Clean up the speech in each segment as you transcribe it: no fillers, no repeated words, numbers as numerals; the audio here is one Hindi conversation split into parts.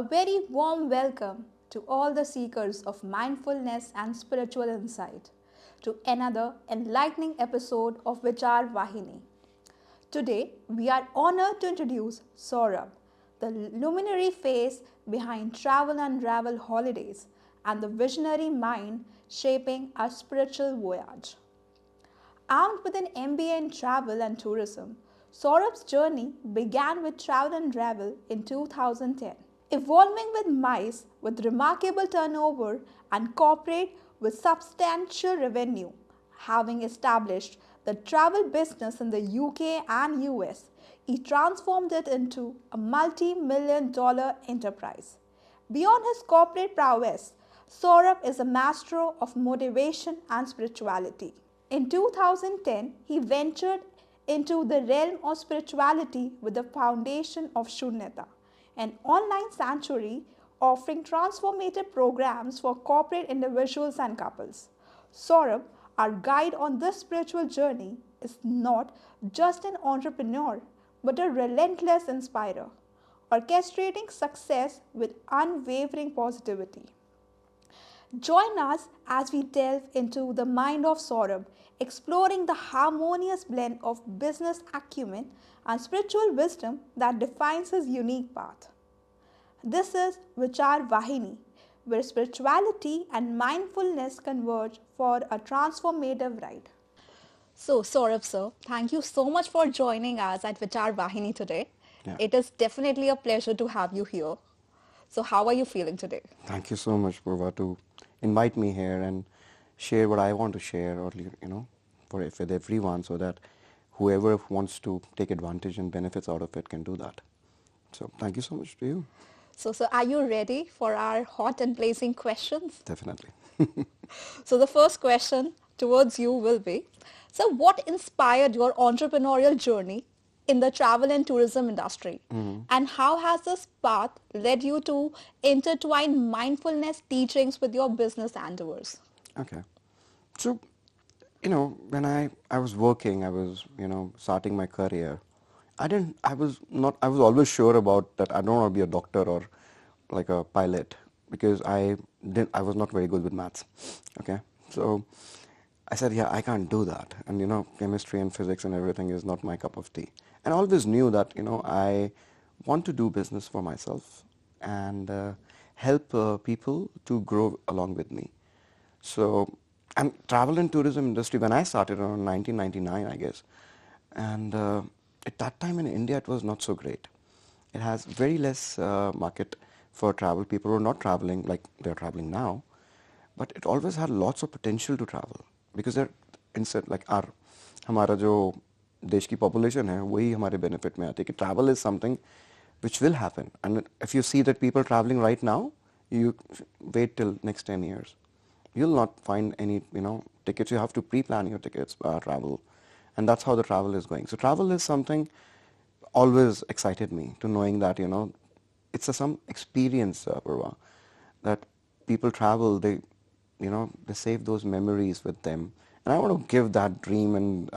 very warm welcome to all the seekers of mindfulness and spiritual insight to another enlightening episode of Vichar Vahini. Today, we are honored to introduce Saurabh, the luminary face behind Travel and Ravel Holidays and the visionary mind shaping our spiritual voyage. Armed with an MBA in travel and tourism, Saurabh's journey began with Travel and Ravel in 2010, evolving with MICE with remarkable turnover and corporate with substantial revenue. Having established the travel business in the UK and US, he transformed it into a multi-million dollar enterprise. Beyond his corporate prowess, Saurabh is a master of motivation and spirituality. In 2010, he ventured into the realm of spirituality with the foundation of Shunyata, an online sanctuary offering transformative programs for corporate individuals and couples. Saurabh, our guide on this spiritual journey, is not just an entrepreneur but a relentless inspirer, orchestrating success with unwavering positivity. Join us as we delve into the mind of Saurabh, exploring the harmonious blend of business acumen and spiritual wisdom that defines his unique path. This is Vichar Vahini, where spirituality and mindfulness converge for a transformative ride. So, Saurabh sir, thank you so much for joining us at Vichar Vahini today. Yeah. It is definitely a pleasure to have you here. So, how are you feeling today? Thank you so much, Purva, to invite me here and share what I want to share, or with everyone, so that whoever wants to take advantage and benefits out of it can do that. So, thank you so much to you. So are you ready for our hot and blazing questions? Definitely. So the first question towards you will be, so what inspired your entrepreneurial journey in the travel and tourism industry? And how has this path led you to intertwine mindfulness teachings with your business endeavors? Okay. So, when I was working, I was, starting my career. I was always sure about that I don't want to be a doctor or like a pilot, because I was not very good with maths. Okay. So I said, yeah, I can't do that. And, chemistry and physics and everything is not my cup of tea. And I always knew that, I want to do business for myself and help people to grow along with me. So, and travel and tourism industry, when I started around 1999, I guess, and at that time in India, it was not so great. It has very less market for travel. People were not traveling like they're traveling now, but it always had lots of potential to travel, because they're instead like our हमारा जो देश की population है वही हमारे benefit में आती है कि travel is something which will happen, and if you see that people traveling right now, you wait till next 10 years. You'll not find any, tickets. You have to pre-plan your tickets, travel. And that's how the travel is going. So travel is something always excited me, to knowing that, it's some experience, Purva, that people travel, they save those memories with them. And I want to give that dream and,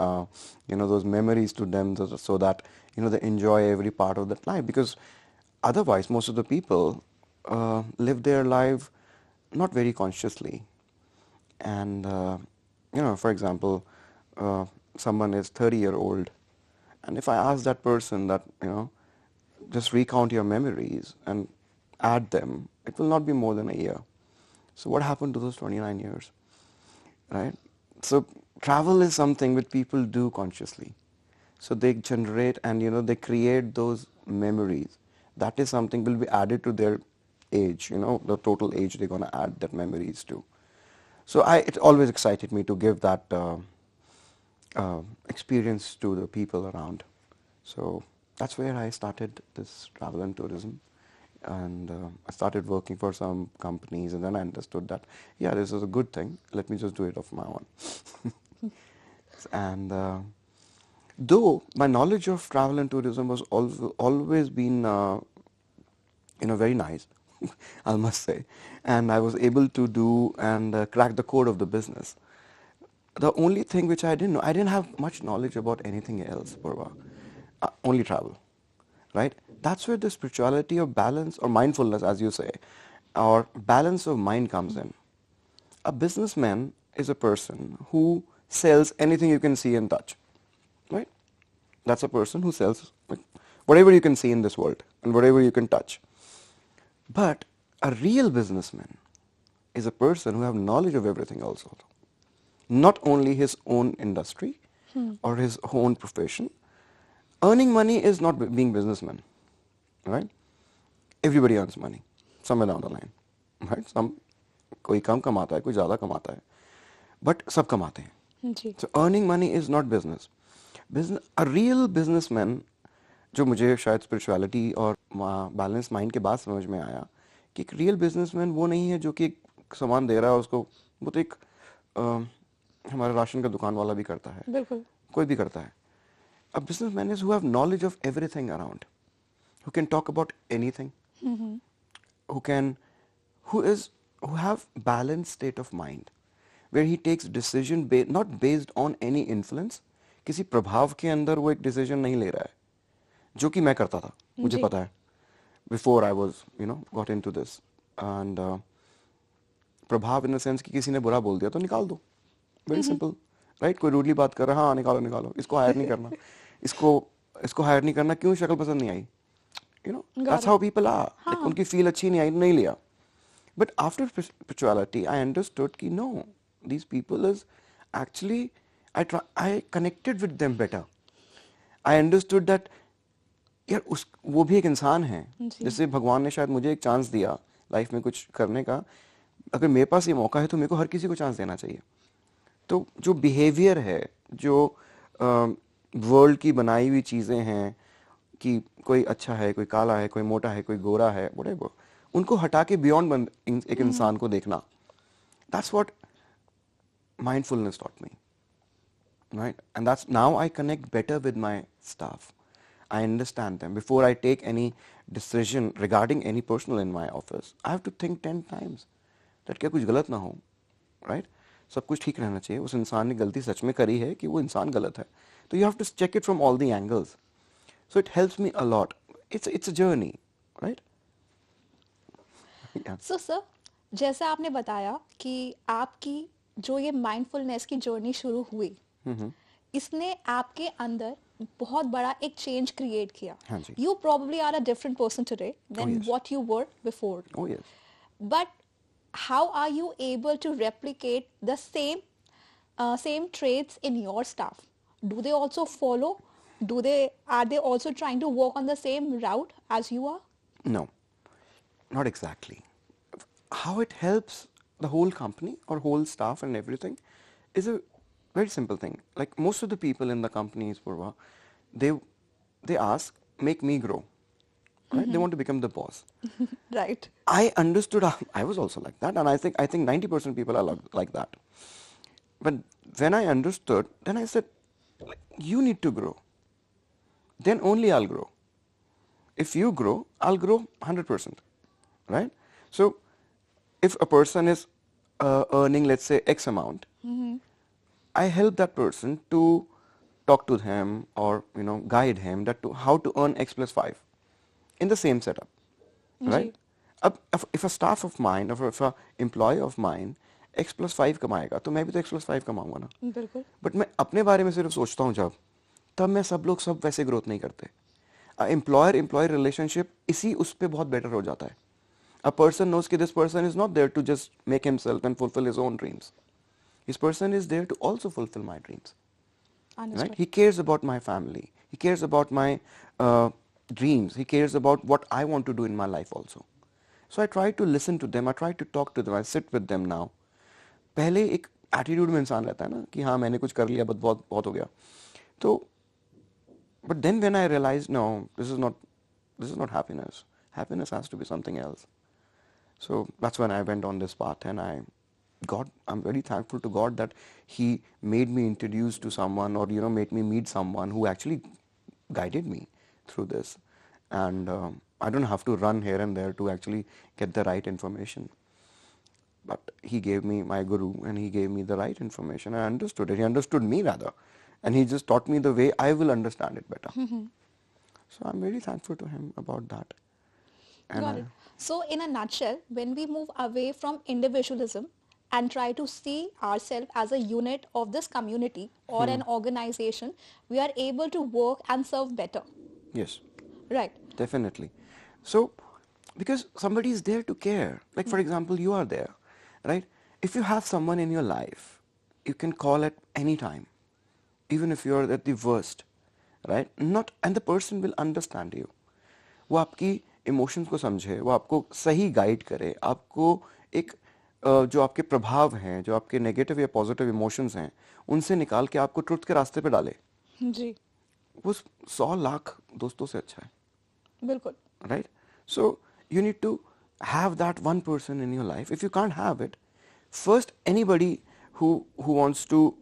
those memories to them, so that, they enjoy every part of that life. Because otherwise, most of the people live their life not very consciously. And, for example, someone is 30-year-old, and if I ask that person that, just recount your memories and add them, it will not be more than a year. So what happened to those 29 years, right? So travel is something which people do consciously. So they generate and, they create those memories. That is something will be added to their age, the total age they're going to add that memories to. So it always excited me to give that experience to the people around. So that's where I started this travel and tourism. And I started working for some companies, and then I understood that, yeah, this is a good thing. Let me just do it of my own. And though my knowledge of travel and tourism was always been, very nice, I must say, and I was able to do and crack the code of the business. The only thing which I didn't know, I didn't have much knowledge about anything else, Purva. Only travel. right? That's where the spirituality of balance or mindfulness, as you say, or balance of mind comes in. A businessman is a person who sells anything you can see and touch, right? That's a person who sells like, whatever you can see in this world and whatever you can touch. But a real businessman is a person who have knowledge of everything also. Not only his own industry or his own profession. Earning money is not being businessman, right? Everybody earns money somewhere down the line, right? कोई कम कमाता है, कोई ज़्यादा कमाता है, but सब कमाते हैं. जी. So earning money is not business. A real businessman, जो मुझे शायद स्पिरिचुअलिटी और बैलेंस माइंड के बाद समझ में आया कि एक रियल बिजनेसमैन वो नहीं है जो कि एक सामान दे रहा है उसको, वो तो एक हमारा राशन का दुकान वाला भी करता है, बिल्कुल. कोई भी करता है. A businessman is who have knowledge of everything around, who can talk about anything, who have balanced state of mind, where he takes decision not based on any influence. किसी प्रभाव के अंदर वो एक डिसीजन नहीं ले रहा है, जो कि मैं करता था, मुझे जी. पता है. Before I was, got into this, and प्रभाव in the sense कि किसी ने बुरा बोल दिया तो निकाल दो, very simple, right? कोई रूडली बात कर रहा है, हाँ निकालो निकालो, इसको हायर नहीं करना, इसको हायर नहीं करना, क्यों शक्ल पसंद नहीं आई, that's how people are. Like, उनकी फील अच्छी नहीं आई, नहीं लिया. But after spirituality, I understood कि no, these people is actually, I connected with them better. I understood that यार वो भी एक इंसान है. जैसे भगवान ने शायद मुझे एक चांस दिया लाइफ में कुछ करने का, अगर मेरे पास ये मौका है तो मेरे को हर किसी को चांस देना चाहिए. तो जो बिहेवियर है, जो वर्ल्ड की बनाई हुई चीज़ें हैं कि कोई अच्छा है, कोई काला है, कोई मोटा है, कोई गोरा है, whatever, उनको हटा के बियॉन्ड एक इंसान को देखना, that's what mindfulness taught me, right? And that's now I connect better with my staff. I understand them. Before I take any decision regarding any personal in my office, I have to think 10 times that क्या कुछ गलत ना हो, right? सब कुछ ठीक रहना चाहिए. उस इंसान ने गलती सच में करी है कि वो इंसान गलत है. तो you have to check it from all the angles. So it helps me a lot. It's a journey, right? Yeah. So sir, जैसा आपने बताया कि आपकी जो ये माइंडफुलनेस की जर्नी शुरू हुई, इसने आपके अंदर बहुत बड़ा एक चेंज क्रिएट किया. हाँ जी. You probably are a different person today than yes. What you were before. Oh yes. But how are you able to replicate the same traits in your staff? Do they also follow? Are they also trying to walk on the same route as you are? No, not exactly. How it helps the whole company or whole staff and everything is a very simple thing. Like most of the people in the companies, Purva, they ask, make me grow. Right? They want to become the boss. Right. I understood. I was also like that, and I think 90% people are like that. But when I understood, then I said, you need to grow. Then only I'll grow. If you grow, I'll grow 100%. Right? So if a person is earning, let's say, X amount, I help that person to talk to him or guide him that to how to earn X plus 5 in the same setup, right? If a staff of mine or if a employee of mine X plus 5 कमाएगा तो मैं भी तो X plus 5 कमाऊंगा ना. बिल्कुल. बट मैं अपने बारे में सिर्फ सोचता हूँ जब, तब मैं सब लोग सब वैसे ग्रोथ नहीं करते. एम्प्लॉयर रिलेशनशिप इसी उस पर बहुत बेटर हो जाता है. A person knows कि this person is not there to just make himself and fulfill his own dreams. This person is there to also fulfill my dreams. Understood. Right? He cares about my family. He cares about my dreams. He cares about what I want to do in my life also. So I try to listen to them. I try to talk to them. I sit with them now. पहले एक एटीट्यूड में इंसान रहता है ना कि हाँ मैंने कुछ कर लिया बट बहुत बहुत हो गया. तो but then when I realized no, this is not happiness. Happiness has to be something else. So that's when I went on this path, and I'm very thankful to God that He made me introduced to someone or made me meet someone who actually guided me through this, and I don't have to run here and there to actually get the right information. But He gave me my guru, and He gave me the right information. I understood it. He understood me rather, and He just taught me the way I will understand it better. So I'm very thankful to him about that. And Got it. So, in a nutshell, when we move away from individualism and try to see ourselves as a unit of this community or an organization, we are able to work and serve better. yes, Right. definitely. So, because somebody is there to care. Like, for example, you are there, right? If you have someone in your life, you can call at any time, even if you're at the worst, right? Not, and the person will understand you. वो आपकी इमोशंस को समझे, वो आपको सही गाइड करे, आपको एक जो आपके प्रभाव हैं, जो आपके नेगेटिव या पॉजिटिव इमोशंस हैं, उनसे निकाल के आपको ट्रुथ के रास्ते पे डाले, जी, वो 100 लाख दोस्तों से अच्छा है. बिल्कुल. Right? So you need to have that one person in your life. If you can't have it, first anybody who wants to,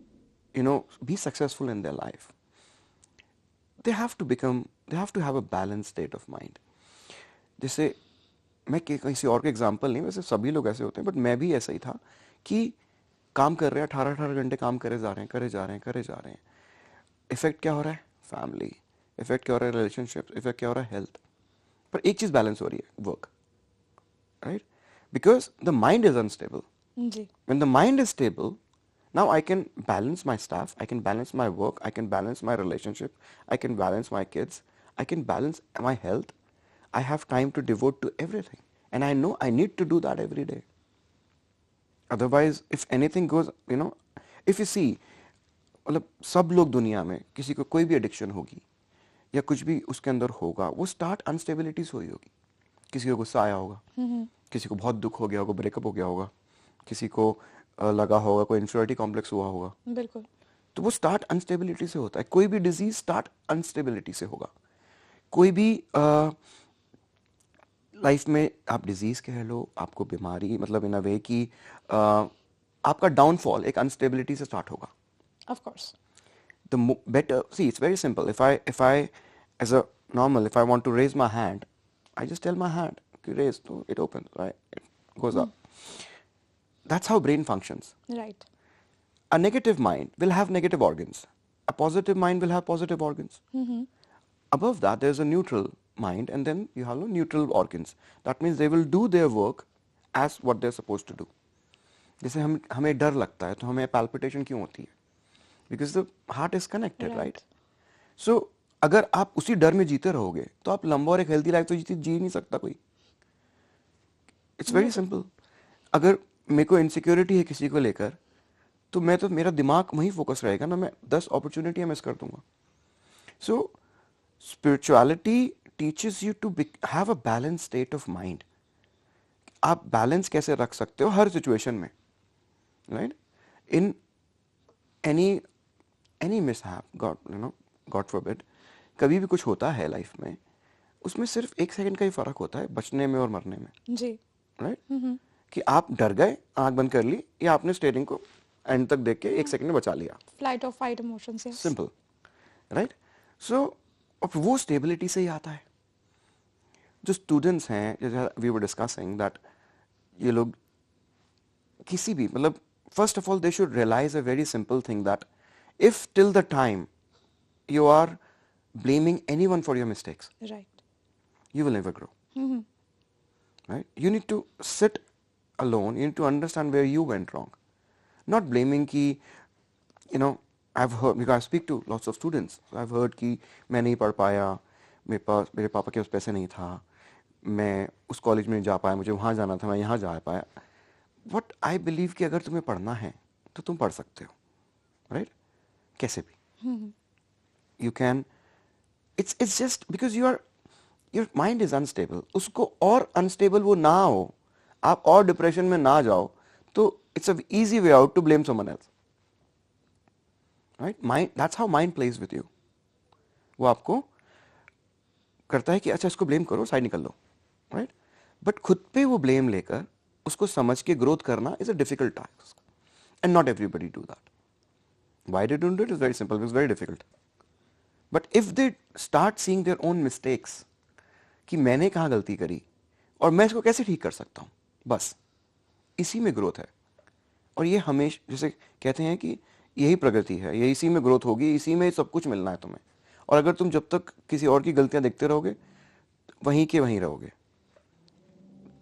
be successful in their life, they have to have a balanced state of mind. जैसे मैं किसी और का एग्जांपल नहीं, वैसे सभी लोग ऐसे होते हैं, बट मैं भी ऐसा ही था कि काम कर रहे हैं, 18-18 घंटे काम करे जा रहे हैं. इफेक्ट क्या हो रहा है? फैमिली. इफेक्ट क्या हो रहा है? रिलेशनशिप. इफेक्ट क्या हो रहा है? हेल्थ. पर एक चीज बैलेंस हो रही है, work, right? Because the mind is unstable. जी, When the mind is stable, now I can balance my staff, I can balance my work, I can balance my relationship, I can balance my kids, I can balance my health. I have time to devote to everything. And I know I need to do that every day. Otherwise, if anything goes, if you see, मतलब सब लोग दुनिया में किसी को कोई भी एडिक्शन होगी या कुछ भी उसके अंदर होगा, वो स्टार्ट अनस्टेबिलिटी से हुई होगी. किसी को गुस्सा आया होगा, किसी को बहुत दुख हो गया होगा, ब्रेकअप हो गया होगा, किसी को लगा होगा, कोई इंफीरियरिटी कॉम्प्लेक्स हुआ होगा. बिल्कुल. तो वो स्टार्ट अनस्टेबिलिटी से होता है. कोई भी डिजीज स्टार्ट अनस्टेबिलिटी से होगा. कोई भी लाइफ में आप डिजीज कह लो, आपको बीमारी, मतलब इन अ वे कि आपका डाउनफॉल एक अनस्टेबिलिटी से स्टार्ट होगा. Of course. The better, see, it's very simple. If I as a normal, if I want to raise my hand, I just tell my hand to raise, so it opens, right? It goes up. That's how brain functions. Right. A negative mind will have negative organs. A positive mind will have positive organs. Above that, there's a neutral mind, and then you have no neutral organs. That means they will do their work as what they're supposed to do. जैसे हमें डर लगता है, तो हमें palpitation क्यों होती है? Because the heart is connected, right? So अगर आप उसी डर में जीते रहोगे, तो आप लंबा और एक हेल्दी लाइफ तो जी नहीं सकता कोई. It's very simple. अगर मेरे को इनसिक्योरिटी है किसी को लेकर, तो मेरा दिमाग वहीं फोकस रहेगा ना, मैं 10 अपॉर्चुनिटियां मिस कर दूंगा. So spirituality teaches you to have a balance state of mind. आप बैलेंस कैसे रख सकते हो हर सिचुएशन में, right? In any mishap, God forbid, कभी भी कुछ होता है लाइफ में, उसमें सिर्फ 1 सेकंड का ही फर्क होता है बचने में और मरने में. जी, राइट? कि आप डर गए, आंख बंद कर ली, या आपने स्टीयरिंग को एंड तक देख के 1 सेकंड में बचा लिया. फ्लाइट और fight emotions. Yes, simple, right? So अब वो स्टेबिलिटी से ही आता है. जो स्टूडेंट्स हैं, जैसे वी वर डिस्कसिंग दैट, ये लोग किसी भी, मतलब first of all they should realize a very simple thing, that if till the time you are blaming anyone for your mistakes, right. you will never grow. Right? You need to sit alone, you need to understand where you went wrong, not blaming ki, I've heard, because I speak to lots of students, so I've heard कि मैं नहीं पढ़ पाया, मेरे पापा के पास पैसे नहीं था, मैं उस कॉलेज में नहीं जा पाया, मुझे वहाँ जाना था, मैं यहाँ जा पाया. What I believe कि अगर तुम्हें पढ़ना है तो तुम पढ़ सकते हो, राइट? कैसे भी you can. It's just because your mind is unstable. उसको और अनस्टेबल वो ना हो, आप और डिप्रेशन में ना जाओ, तो it's a easy way out to blame someone else, right? Mind, that's how mind plays with you. वो आपको करता है कि अच्छा इसको ब्लेम करो, साइड निकल लो, राइट? बट खुद पे वो ब्लेम लेकर उसको समझ के ग्रोथ करना is a difficult task, and not everybody do that. Why they don't do it is very simple, it's very difficult. But if they start seeing their own mistakes, कि मैंने कहाँ गलती करी और मैं इसको कैसे ठीक कर सकता हूँ, बस इसी में ग्रोथ है. और ये हमेशा, जैसे कहते हैं कि यही प्रगति है, ये इसी में ग्रोथ होगी, इसी में सब कुछ मिलना है तुम्हें. और अगर तुम जब तक किसी और की गलतियां देखते रहोगे वहीं के वहीं रहोगे।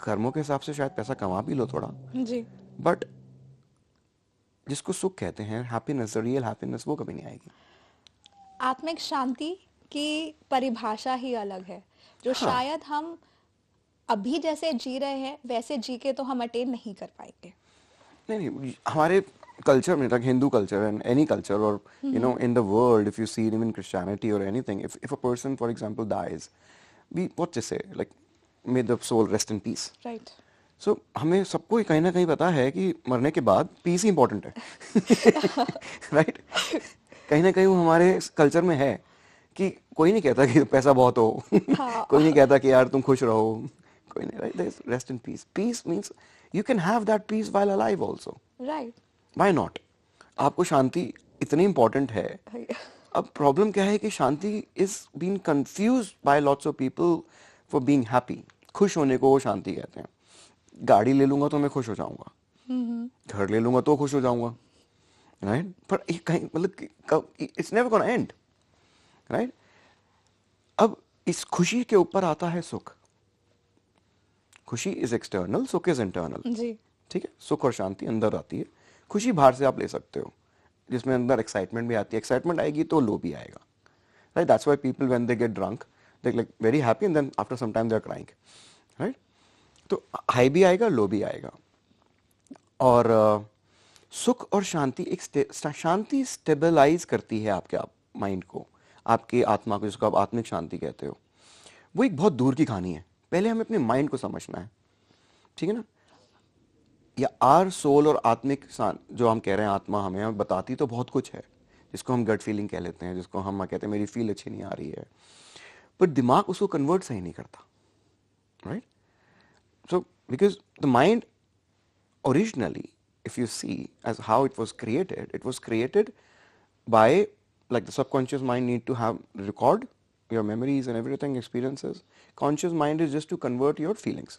कर्मों के हिसाब से शायद पैसा कमा भी लो थोड़ा, जी। बट जिसको सुख कहते हैं, हैप्पीनेस, रियल हैप्पीनेस, वो कभी नहीं आएगी। आत्मिक शांति की परिभाषा ही अलग है, जो हाँ, शायद हम अभी जैसे जी रहे हैं वैसे जी के तो हम अटेन नहीं कर पाएंगे। नहीं नहीं, हमारे कल्चर में, like Hindu culture and any culture, or you know, in the world, if you see it even Christianity or anything, if a person, for example, dies, we what to say, like, may the soul rest in peace. Right. So हमें सबको ही कहीं ना कहीं पता है कि मरने के बाद पीस ही इंपॉर्टेंट है। राइट? कहीं ना कहीं वो हमारे कल्चर में है कि कोई नहीं कहता कि पैसा बहुत हो। कोई नहीं हाँ। कहता कि यार तुम खुश रहो। कोई नहीं, right? Rest in peace. Peace means you can have that peace while alive also. Right. Why not? आपको शांति इतनी इंपॉर्टेंट है। अब प्रॉब्लम क्या है कि shanti is been confuse by lots of people for being happy. खुश होने को वो शांति कहते हैं। गाड़ी ले लूंगा तो मैं खुश हो जाऊंगा, घर ले लूंगा तो खुश हो जाऊंगा, राइट? पर ये कहीं मतलब it's never gonna and, right? अब इस खुशी के ऊपर आता है सुख। खुशी इज एक्सटर्नल, सुख इज इंटरनल। जी। ठीक है? सुख और शांति अंदर आती है, खुशी बाहर से आप ले सकते हो, जिसमें अंदर एक्साइटमेंट भी आती है। एक्साइटमेंट आएगी तो लो भी आएगा, right? That's why people when they get drunk they like very happy and then after some time they are crying, right? तो हाई भी आएगा, लो भी आएगा। और सुख और शांति, शांति स्टेबलाइज करती है आपके माइंड को, आपके आत्मा को, जिसको आप आत्मिक शांति कहते हो। वो एक बहुत दूर की कहानी है। पहले हमें अपने माइंड को समझना है, ठीक है ना? या आर सोल और आत्मिक जो हम कह रहे हैं, आत्मा हमें बताती तो बहुत कुछ है, जिसको हम गट फीलिंग कह लेते हैं, जिसको हम कहते हैं मेरी फील अच्छी नहीं आ रही है, पर दिमाग उसको कन्वर्ट सही नहीं करता, right? So, because the mind originally, if you see as how it was created by, like, the subconscious mind need to have record your memories and everything, experiences. Conscious mind is just to convert your feelings,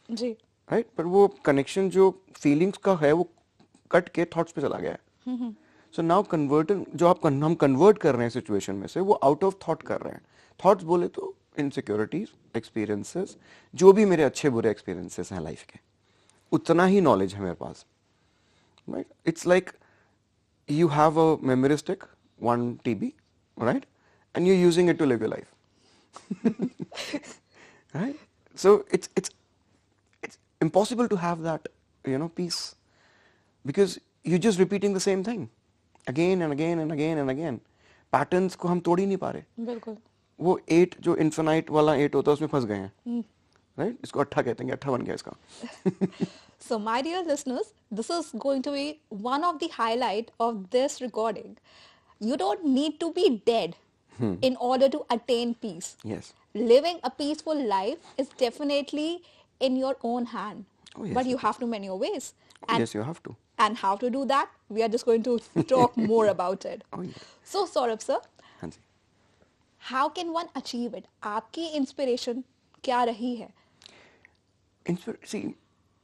जी। right? पर वो connection जो feelings का है वो कट के thoughts पे चला गया है। So now जो हम convert कर रहे हैं situation में से, वो out of thought कर रहे हैं। Thoughts बोले तो इनसिक्योरिटीज, एक्सपीरियंसेस, जो भी मेरे अच्छे बुरे एक्सपीरियंसेस हैं लाइफ के, उतना ही नॉलेज है मेरे पास, right? It's like you have a memory stick, 1 TB, right? And you using it to live your life, right? So it's impossible to have that, peace, because you're just repeating the same thing again and again and again and again. Patterns को हम तोड़ ही नहीं पा रहे। बिल्कुल। वो 8 जो इन्फिनाइट वाला 8 होता है उसमें फंस गए हैं, राइट? इसको अट्ठा कहते हैं, अट्ठा बन गया इसका। So, my dear listeners, this is going to be one of the highlight of this recording. You don't need to be dead in order to attain peace. Yes. Living a peaceful life is definitely in your own hand, Oh, yes, but you it have to many your ways. Oh, yes, you have to. And how to do that, we are just going to talk more about it. Oh, yes. So, Saurabh sir, हाँ जी। how can one achieve it? आपकी inspiration क्या रही है? See,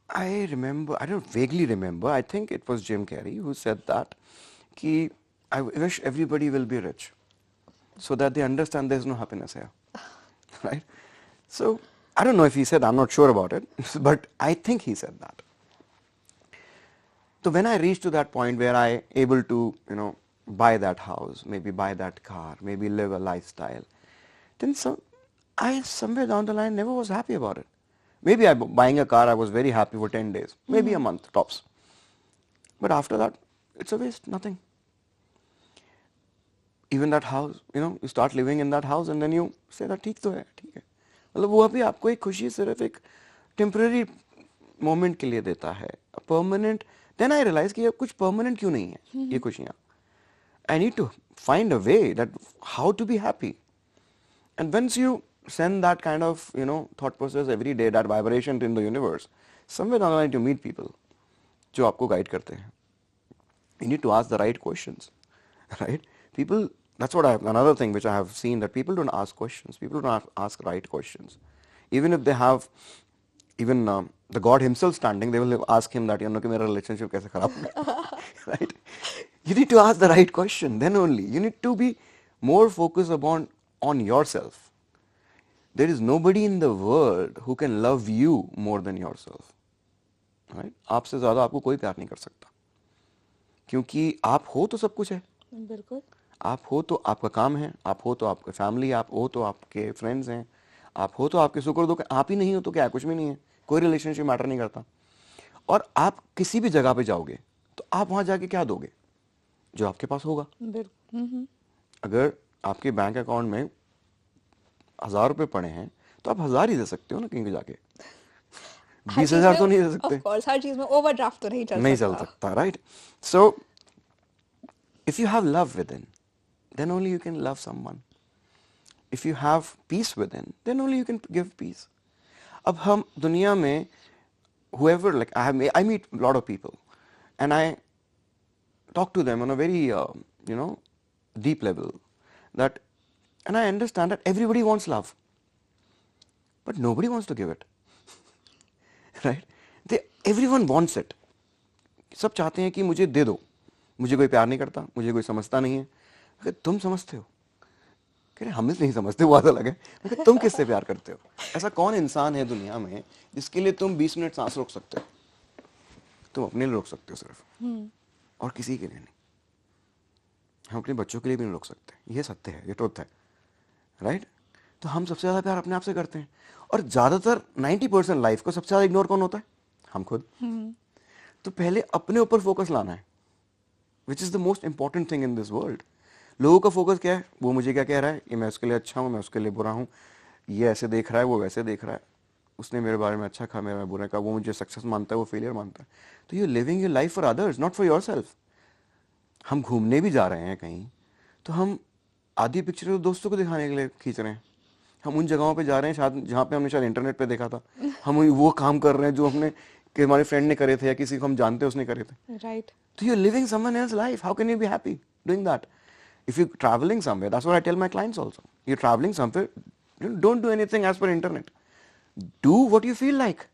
I remember, I don't vaguely remember, I think it was Jim Carrey who said that, कि I wish everybody will be rich so that they understand there's no happiness here, right? So, I don't know if he said, I'm not sure about it, but I think he said that. So when I reached to that point where I able to, buy that house, maybe buy that car, maybe live a lifestyle, then I somewhere down the line never was happy about it. Maybe buying a car, I was very happy for 10 days, maybe a month tops. But after that, it's a waste, nothing. Even that house, you start living in that house and then you say that ठीक तो है, ठीक है। मतलब वो अभी आपको एक खुशी सिर्फ एक टेम्पररी मोमेंट के लिए देता है, परमानेंट। देन आई रियलाइज कि अब कुछ परमानेंट क्यों नहीं है ये खुशियाँ। I need to find a way that how to be happy, and once you send that kind of thought process every day, that vibration in the universe, somewhere down the line to meet people जो आपको गाइड करते हैं. You need to ask the right questions, right? People, that's what another thing which I have seen, that people don't ask questions. People don't ask right questions. Even if they have, even the God himself standing, they will ask him that, कि मेरा relationship कैसे खराब हो गया, right? You need to ask the right question, then only. You need to be more focus upon on yourself. There is nobody in the world who can love you more than yourself. Right? आपसे ज्यादा आपको कोई प्यार नहीं कर सकता, क्योंकि आप हो तो सब कुछ है. बिल्कुल. आप हो तो आपका काम है, आप हो तो आपकी फैमिली, आप हो तो आपके फ्रेंड्स हैं, आप हो तो आपके सुख और दुख. आप ही नहीं हो तो क्या, कुछ भी नहीं है. कोई रिलेशनशिप मैटर नहीं करता. और आप किसी भी जगह पे जाओगे तो आप वहां जाके क्या दोगे? जो आपके पास होगा. बिल्कुल. अगर आपके बैंक अकाउंट में 1,000 रुपए पड़े हैं तो आप 1,000 ही दे सकते हो ना कहीं पे जाके. हर चीज 20,000 में तो नहीं दे सकते. ऑफ कोर्स हर चीज में ओवरड्राफ्ट तो नहीं चल नहीं चल सकता. सकता, right? So if you have love within, then only you can love someone. If you have peace within, then only you can give peace. अब हम दुनिया में whoever, like I meet a lot of people and I talk to them on a very deep level, that and I understand that everybody wants love, but nobody wants to give it. Right? Everyone wants it. सब चाहते हैं कि मुझे दे दो, मुझे कोई प्यार नहीं करता, मुझे कोई समझता नहीं है. अगर तुम समझते हो, कह रहे हम नहीं समझते, वो बात अलग है. अगर तुम किससे प्यार करते हो? ऐसा कौन इंसान है दुनिया में जिसके लिए तुम 20 मिनट सांस रोक सकते हो? तुम अपने लिए रोक सकते हो सिर्फ, और किसी के लिए नहीं. हम अपने बच्चों के लिए भी नहीं रोक सकते. ये सत्य है, ये ट्रुथ है. राइट? तो हम सबसे ज्यादा प्यार अपने आप से करते हैं. और ज्यादातर 90% लाइफ को सबसे ज्यादा इग्नोर कौन होता है? हम खुद. तो पहले अपने ऊपर फोकस लाना है, which is the most important thing in this world. लोगों का फोकस क्या है? वो मुझे क्या कह रहा है, ये मैं उसके लिए अच्छा हूँ, मैं उसके लिए बुरा हूँ, ये ऐसे देख रहा है, वो वैसे देख रहा है, उसने मेरे बारे में अच्छा कहा, मेरा बुरा कहा, वो मुझे सक्सेस मानता है, वो फेलियर मानता है. तो you living your life for others, not for your self. हम घूमने भी जा रहे हैं कहीं, तो हम आधी पिक्चर दोस्तों को दिखाने के लिए खींच रहे हैं. हम उन जगहों पे जा रहे हैं शायद जहाँ पे हमने शायद इंटरनेट पे देखा था. हम वो काम कर रहे हैं जो हमने कि हमारे फ्रेंड ने करे थे या किसी को हम जानते हैं उसने करे थे. Right. So you're living someone else's life. How can you be happy doing that? If you're traveling somewhere, that's what I tell my clients also. You're traveling somewhere, don't do anything as per internet. Do what you feel like.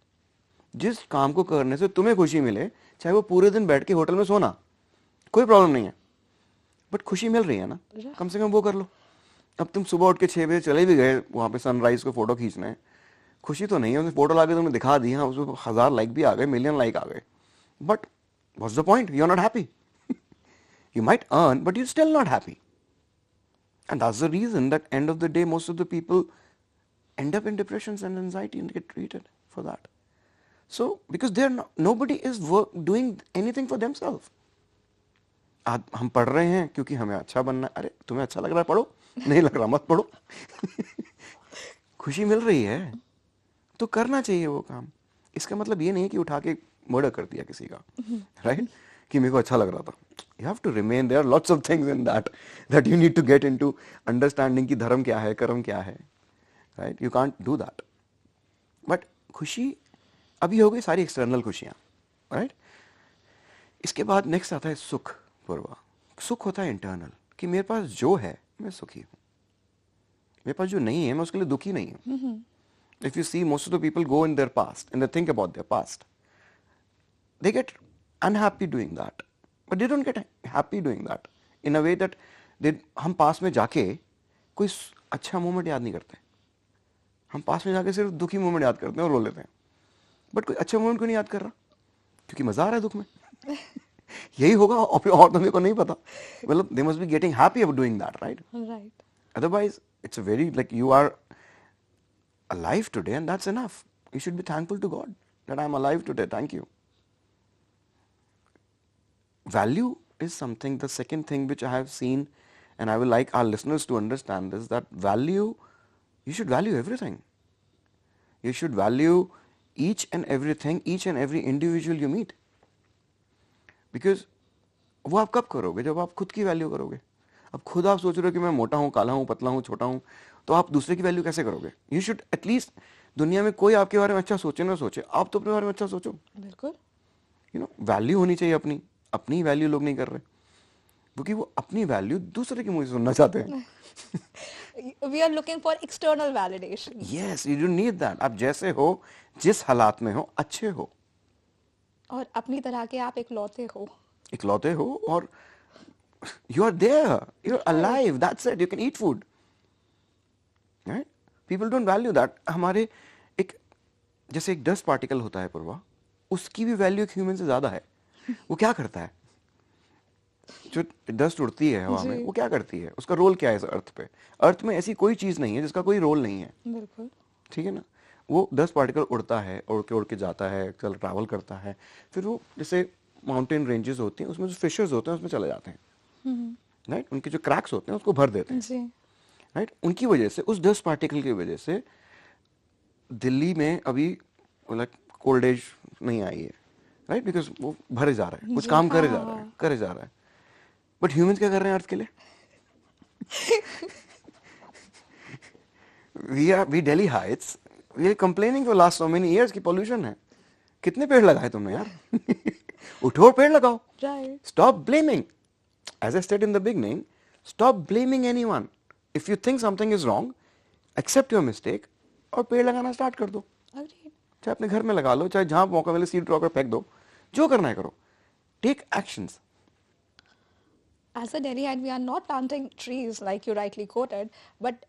जिस काम को करने से तुम्हें खुशी मिले, चाहे वो पूरे दिन बैठ के होटल में सोना, कोई प्रॉब्लम नहीं है. बट खुशी मिल रही है ना, कम से कम वो कर लो. अब तुम सुबह उठ के 6 बजे चले भी गए वहां पे सनराइज को फोटो खींचना है, खुशी तो नहीं है. उसने फोटो लाके तुमने दिखा दी, हाँ उसमें 1,000 लाइक भी आ गए, मिलियन लाइक आ गए, but what's the point? You're not happy. You might earn, but you're still not happy. And that's the reason that end of the day, most of the people end up in depressions and anxiety and get treated for that. So, because they're not, nobody is doing anything for themselves. हम पढ़ रहे हैं क्योंकि हमें अच्छा बनना है. अरे तुम्हें अच्छा लग रहा है पढ़ो, नहीं लग रहा मत पढ़ो. खुशी मिल रही है तो करना चाहिए वो काम. इसका मतलब ये नहीं है कि उठा के मर्डर कर दिया किसी का, राइट? कि मेरे को अच्छा लग रहा था. You have to remain, there are lots of things in that you need to get into understanding कि धर्म क्या है, कर्म क्या है, right? You can't do that. But खुशी अभी हो गई सारी एक्सटर्नल खुशियां, राइट? इसके बाद नेक्स्ट आता है सुख. पूर्वा सुख होता है इंटरनल, कि मेरे पास जो है मैं सुखी हूं, मेरे पास जो नहीं है मैं उसके लिए दुखी नहीं हूं. If you see, most of the people go in their past and they think about their past. They get unhappy doing that, but they don't get happy doing that in a way that हम पास में जाके कोई अच्छा मोमेंट याद नहीं करते. हम पास में जाके सिर्फ दुखी मोमेंट याद करते हैं और रो लेते हैं. बट कोई अच्छा मोमेंट क्यों नहीं याद कर रहा? क्योंकि मजा आ रहा है दुख में. यही होगा, और तो मेरे को नहीं पता. मतलब they must be getting happy of doing that, right? Right. Otherwise, it's a very, like, you are alive today and that's enough. You should be thankful to God that I'm alive today. Thank you. Value is something, the second thing which I have seen, and I will like our listeners to understand this, that value, you should value everything. You should value each and everything, each and every individual you meet. Because वो आप कब करोगे? जब आप खुद की वैल्यू करोगे. अब खुद आप सोच रहे हो कि मैं मोटा हूँ, काला हूँ, पतला हूँ, छोटा हूँ, तो आप दूसरे की वैल्यू कैसे करोगे? यू शुड एटलीस्ट, दुनिया में कोई आपके बारे में अच्छा सोचे ना सोचे, आप तो अपने बारे में अच्छा सोचो. बिल्कुल. यू नो, वैल्यू होनी चाहिए अपनी. अपनी वैल्यू लोग नहीं कर रहे, क्योंकि वो अपनी वैल्यू दूसरे की मुंह से सुनना चाहते हैं. We are looking for external validation. Yes, you don't need that. आप जैसे हो, जिस हालात में हो, अच्छे हो, और अपनी तरह के आप इकलौते हो. इकलौते हो, और You are there. You're alive. That's it. You can eat food. Right? People don't value that. हमारे एक जैसे एक डस्ट पार्टिकल होता है पूर्वा, उसकी भी वैल्यू एक ह्यूमन से ज्यादा है. वो क्या करता है? जो डस्ट उड़ती है हवा में, जी. वो क्या करती है? उसका रोल क्या है इस अर्थ पे? अर्थ में ऐसी कोई चीज नहीं है जिसका कोई रोल नहीं है. बिल्कुल. ठीक है ना? वो डस्ट पार्टिकल उड़ता है, उड़ के जाता है, चल ट्रैवल करता है, फिर वो जैसे माउंटेन रेंजेस होती हैं उसमें जो फिशर्स होते हैं उसमें चले जाते हैं. राइट? उनके जो क्रैक्स होते हैं उसको भर देते हैं. जी. राइट? उनकी वजह से, उस डस्ट पार्टिकल की वजह से दिल्ली में अभी लाइक कोल्ड एज नहीं आई है. राइट? बिकॉज वो भरे जा रहा है, कुछ जी, काम करे हाँ, जा रहा है, हाँ. करे जा रहा है. बट ह्यूमंस क्या कर रहे हैं अर्थ के लिए? We Delhiites, we are complaining for last so many years कि पोल्यूशन है. कितने पेड़ लगाए तुमने यार? उठो और पेड़ लगाओ. Right. Stop blaming. As I said in the beginning, stop blaming anyone. If you think something is wrong, accept your mistake और पेड़ लगाना स्टार्ट कर दो. Agreed. चाहे अपने घर में लगा लो, चाहे जहां मौका मिले सीड ड्रॉ कर फेंक दो, जो करना है करो. Take actions. As a Delhiite, we are not planting trees like you rightly quoted, but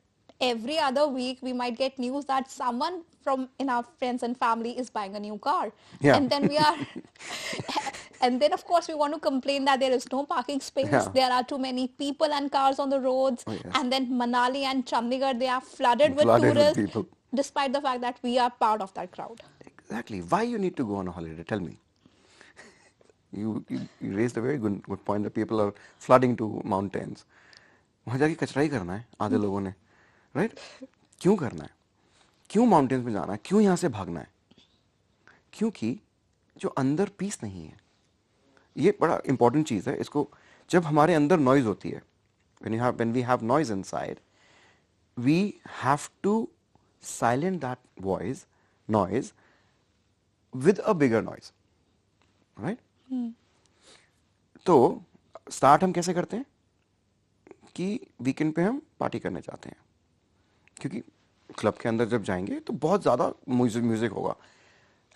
every other week we might get news that someone from in our friends and family is buying a new car. Yeah. And then we are, and then of course we want to complain that there is no parking space, Yeah. there are too many people and cars on the roads, Oh, yes. and then Manali and Chandigarh, they are flooded with Flooded with tourists, people. despite the fact that we are part of that crowd. Exactly. Why you need to go on a holiday? Tell me. You raised a very good point that people are flooding to mountains. वहां जाके कचरा ही करना है आधे लोगों ने. राइट? क्यों करना है? क्यों माउंटेन्स में जाना है? क्यों यहाँ से भागना है? क्योंकि जो अंदर पीस नहीं है, ये बड़ा इंपॉर्टेंट चीज है. इसको जब हमारे अंदर नॉइज होती है, when we have noise inside, we have to silence that noise with a bigger noise. Right? तो स्टार्ट हम कैसे करते हैं कि वीकेंड पे हम पार्टी करने जाते हैं, क्योंकि क्लब के अंदर जब जाएंगे तो बहुत ज़्यादा म्यूजिक होगा,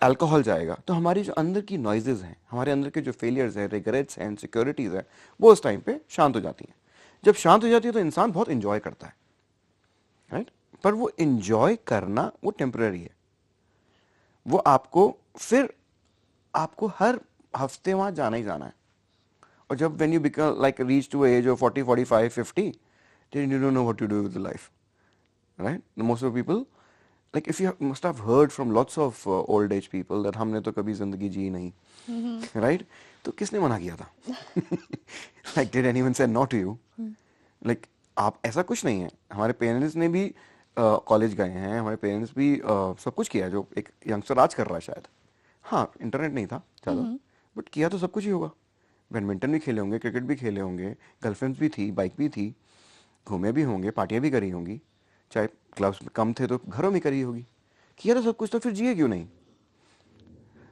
अल्कोहल जाएगा, तो हमारी जो अंदर की नॉइजेज हैं, हमारे अंदर के जो फेलियर्स हैं, रिग्रेट्स हैं, इनसिक्योरिटीज हैं, वो उस टाइम पे शांत हो जाती हैं. जब शांत हो जाती है तो इंसान बहुत इंजॉय करता है. राइट? पर वो इंजॉय करना वो टेम्पररी है. वो आपको हर हफ्ते वहां जाना ही जाना है. और जब when you become like reach to a age of 40, 45, 50, then you don't know what to do with the life. Right? Most of the people, like if you must have heard from lots of old age people that हमने तो कभी जिंदगी जी नहीं. Right? तो किसने मना किया था? Like did anyone say no to you? Like आप ऐसा कुछ नहीं है. हमारे पेरेंट्स ने भी कॉलेज गए हैं, हमारे पेरेंट्स भी सब कुछ किया जो एक यंगस्टर आज कर रहा है शायद. हाँ, इंटरनेट नहीं था ज़्यादा, बट किया तो सब कुछ ही होगा. बैडमिंटन भी खेले होंगे, क्रिकेट भी खेले होंगे, गर्लफ्रेंड्स भी थी, बाइक भी थी, घूमे भी होंगे, पार्टियां भी करी होंगी, चाहे क्लब्स में कम थे तो घरों में करी होगी. किया तो सब कुछ, तो फिर जिए क्यों नहीं?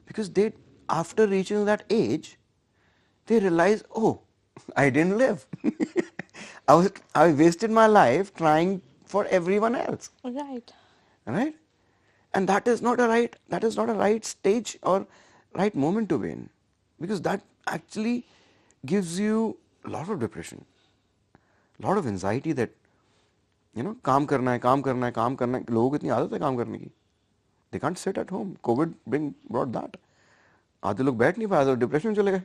Because they after reaching that age they realise, oh I didn't live. I wasted my life trying for everyone else. Right. Right? And that is not a right stage or right moment to be in, because that actually gives you a lot of depression, a lot of anxiety that काम करना है. लोगों को इतनी आदत है काम करने की. They can't sit at home. COVID brought that. आधे लोग बैठ नहीं पाए तो डिप्रेशन चले गए.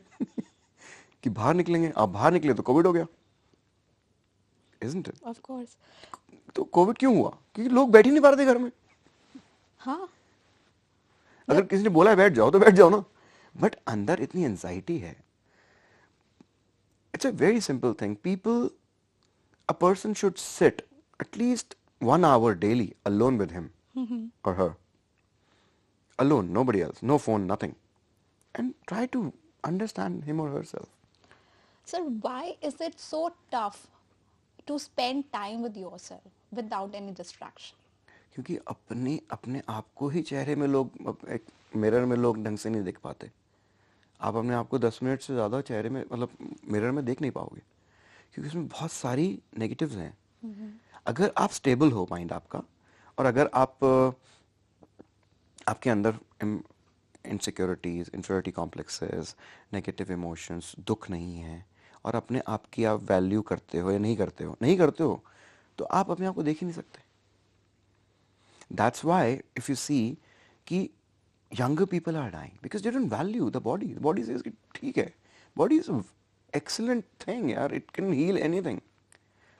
कि बाहर निकलेंगे, आप बाहर निकले तो कोविड हो गया. Isn't it? Of course. तो कोविड क्यों हुआ? क्योंकि लोग बैठ ही नहीं पा रहे थे घर में. हाँ. अगर किसी ने बोला है बैठ जाओ तो बैठ जाओ ना, बट अंदर इतनी एंजाइटी है. It's a very simple thing. A person should seat at least 1 hour daily alone with him or her. Alone, nobody else, no phone, nothing. And try to understand him or herself. Sir, why is it so tough to spend time with yourself without any distraction? क्योंकि अपने आप को ही चेहरे में लोग, एक मिरर में लोग ढंग से नहीं देख पाते. आप अपने आप को 10 मिनट से ज़्यादा चेहरे में, मतलब मिरर में देख नहीं पाओगे, क्योंकि उसमें बहुत सारी नेगेटिव्स हैं. अगर आप स्टेबल हो माइंड आपका, और अगर आपके अंदर insecurities, inferiority complexes, negative emotions, दुख नहीं है, और अपने आप की आप वैल्यू करते हो या नहीं करते हो तो आप अपने आप को देख ही नहीं सकते. That's why if you see कि younger people are dying because they don't value the body. The body says कि ठीक है, body is an excellent thing यार, it can heal anything.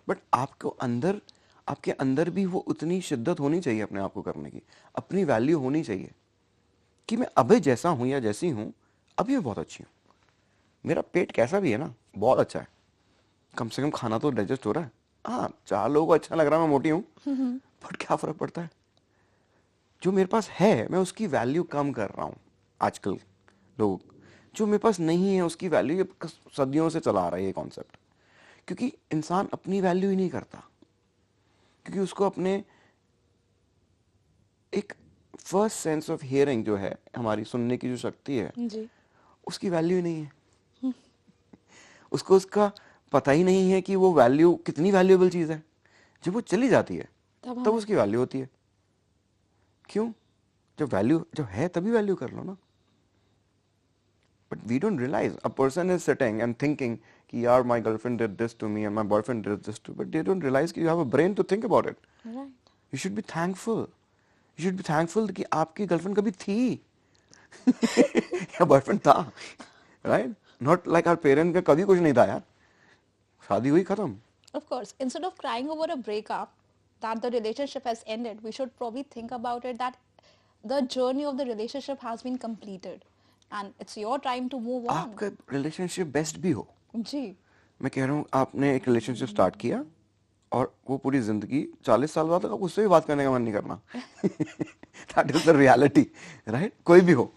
But आपके अंदर भी वो उतनी शिद्दत होनी चाहिए अपने आप को करने की, अपनी वैल्यू होनी चाहिए कि मैं अभी जैसा हूँ या जैसी हूँ, अभी मैं बहुत अच्छी हूँ. मेरा पेट कैसा भी है ना, बहुत अच्छा है, कम से कम खाना तो डाइजेस्ट हो रहा है. हाँ, 4 लोगों को अच्छा लग रहा है मैं मोटी हूँ, बट क्या फर्क पड़ता है. जो मेरे पास है मैं उसकी वैल्यू कम कर रहा हूँ. आजकल लोग जो मेरे पास नहीं है उसकी वैल्यू सदियों से चला रहा है ये कॉन्सेप्ट, क्योंकि इंसान अपनी वैल्यू ही नहीं करता, क्योंकि उसको अपने एक फर्स्ट सेंस ऑफ हियरिंग जो है, हमारी सुनने की जो शक्ति है जी. उसकी वैल्यू ही नहीं है. उसको उसका पता ही नहीं है कि वो वैल्यू कितनी वैल्यूएबल चीज़ है. जब वो चली जाती है तब उसकी वैल्यू होती है. क्यों? जब है तभी वैल्यू कर लो ना. But we don't realise a person is sitting and thinking कि यार my girlfriend did this to me and my boyfriend did this to, but they don't realise कि you have a brain to think about it. Right. You should be thankful. You should be thankful कि आपकी गर्लफ्रेंड कभी थी या बॉयफ्रेंड था. Right? Not like our parent का कभी कुछ नहीं था यार, शादी हुई खत्म. Of course, instead of crying over a breakup that the relationship has ended, we should probably think about it that the journey of the relationship has been completed and it's your time to move on. आपका रिलेशनशिप बेस्ट भी हो. जी. मैं कह रहा हूँ आपने एक रिलेशनशिप स्टार्ट किया और वो पूरी जिंदगी 40 साल बाद तक आपको उससे भी बात करने का मन नहीं करना. That is the reality. Right? कोई भी हो,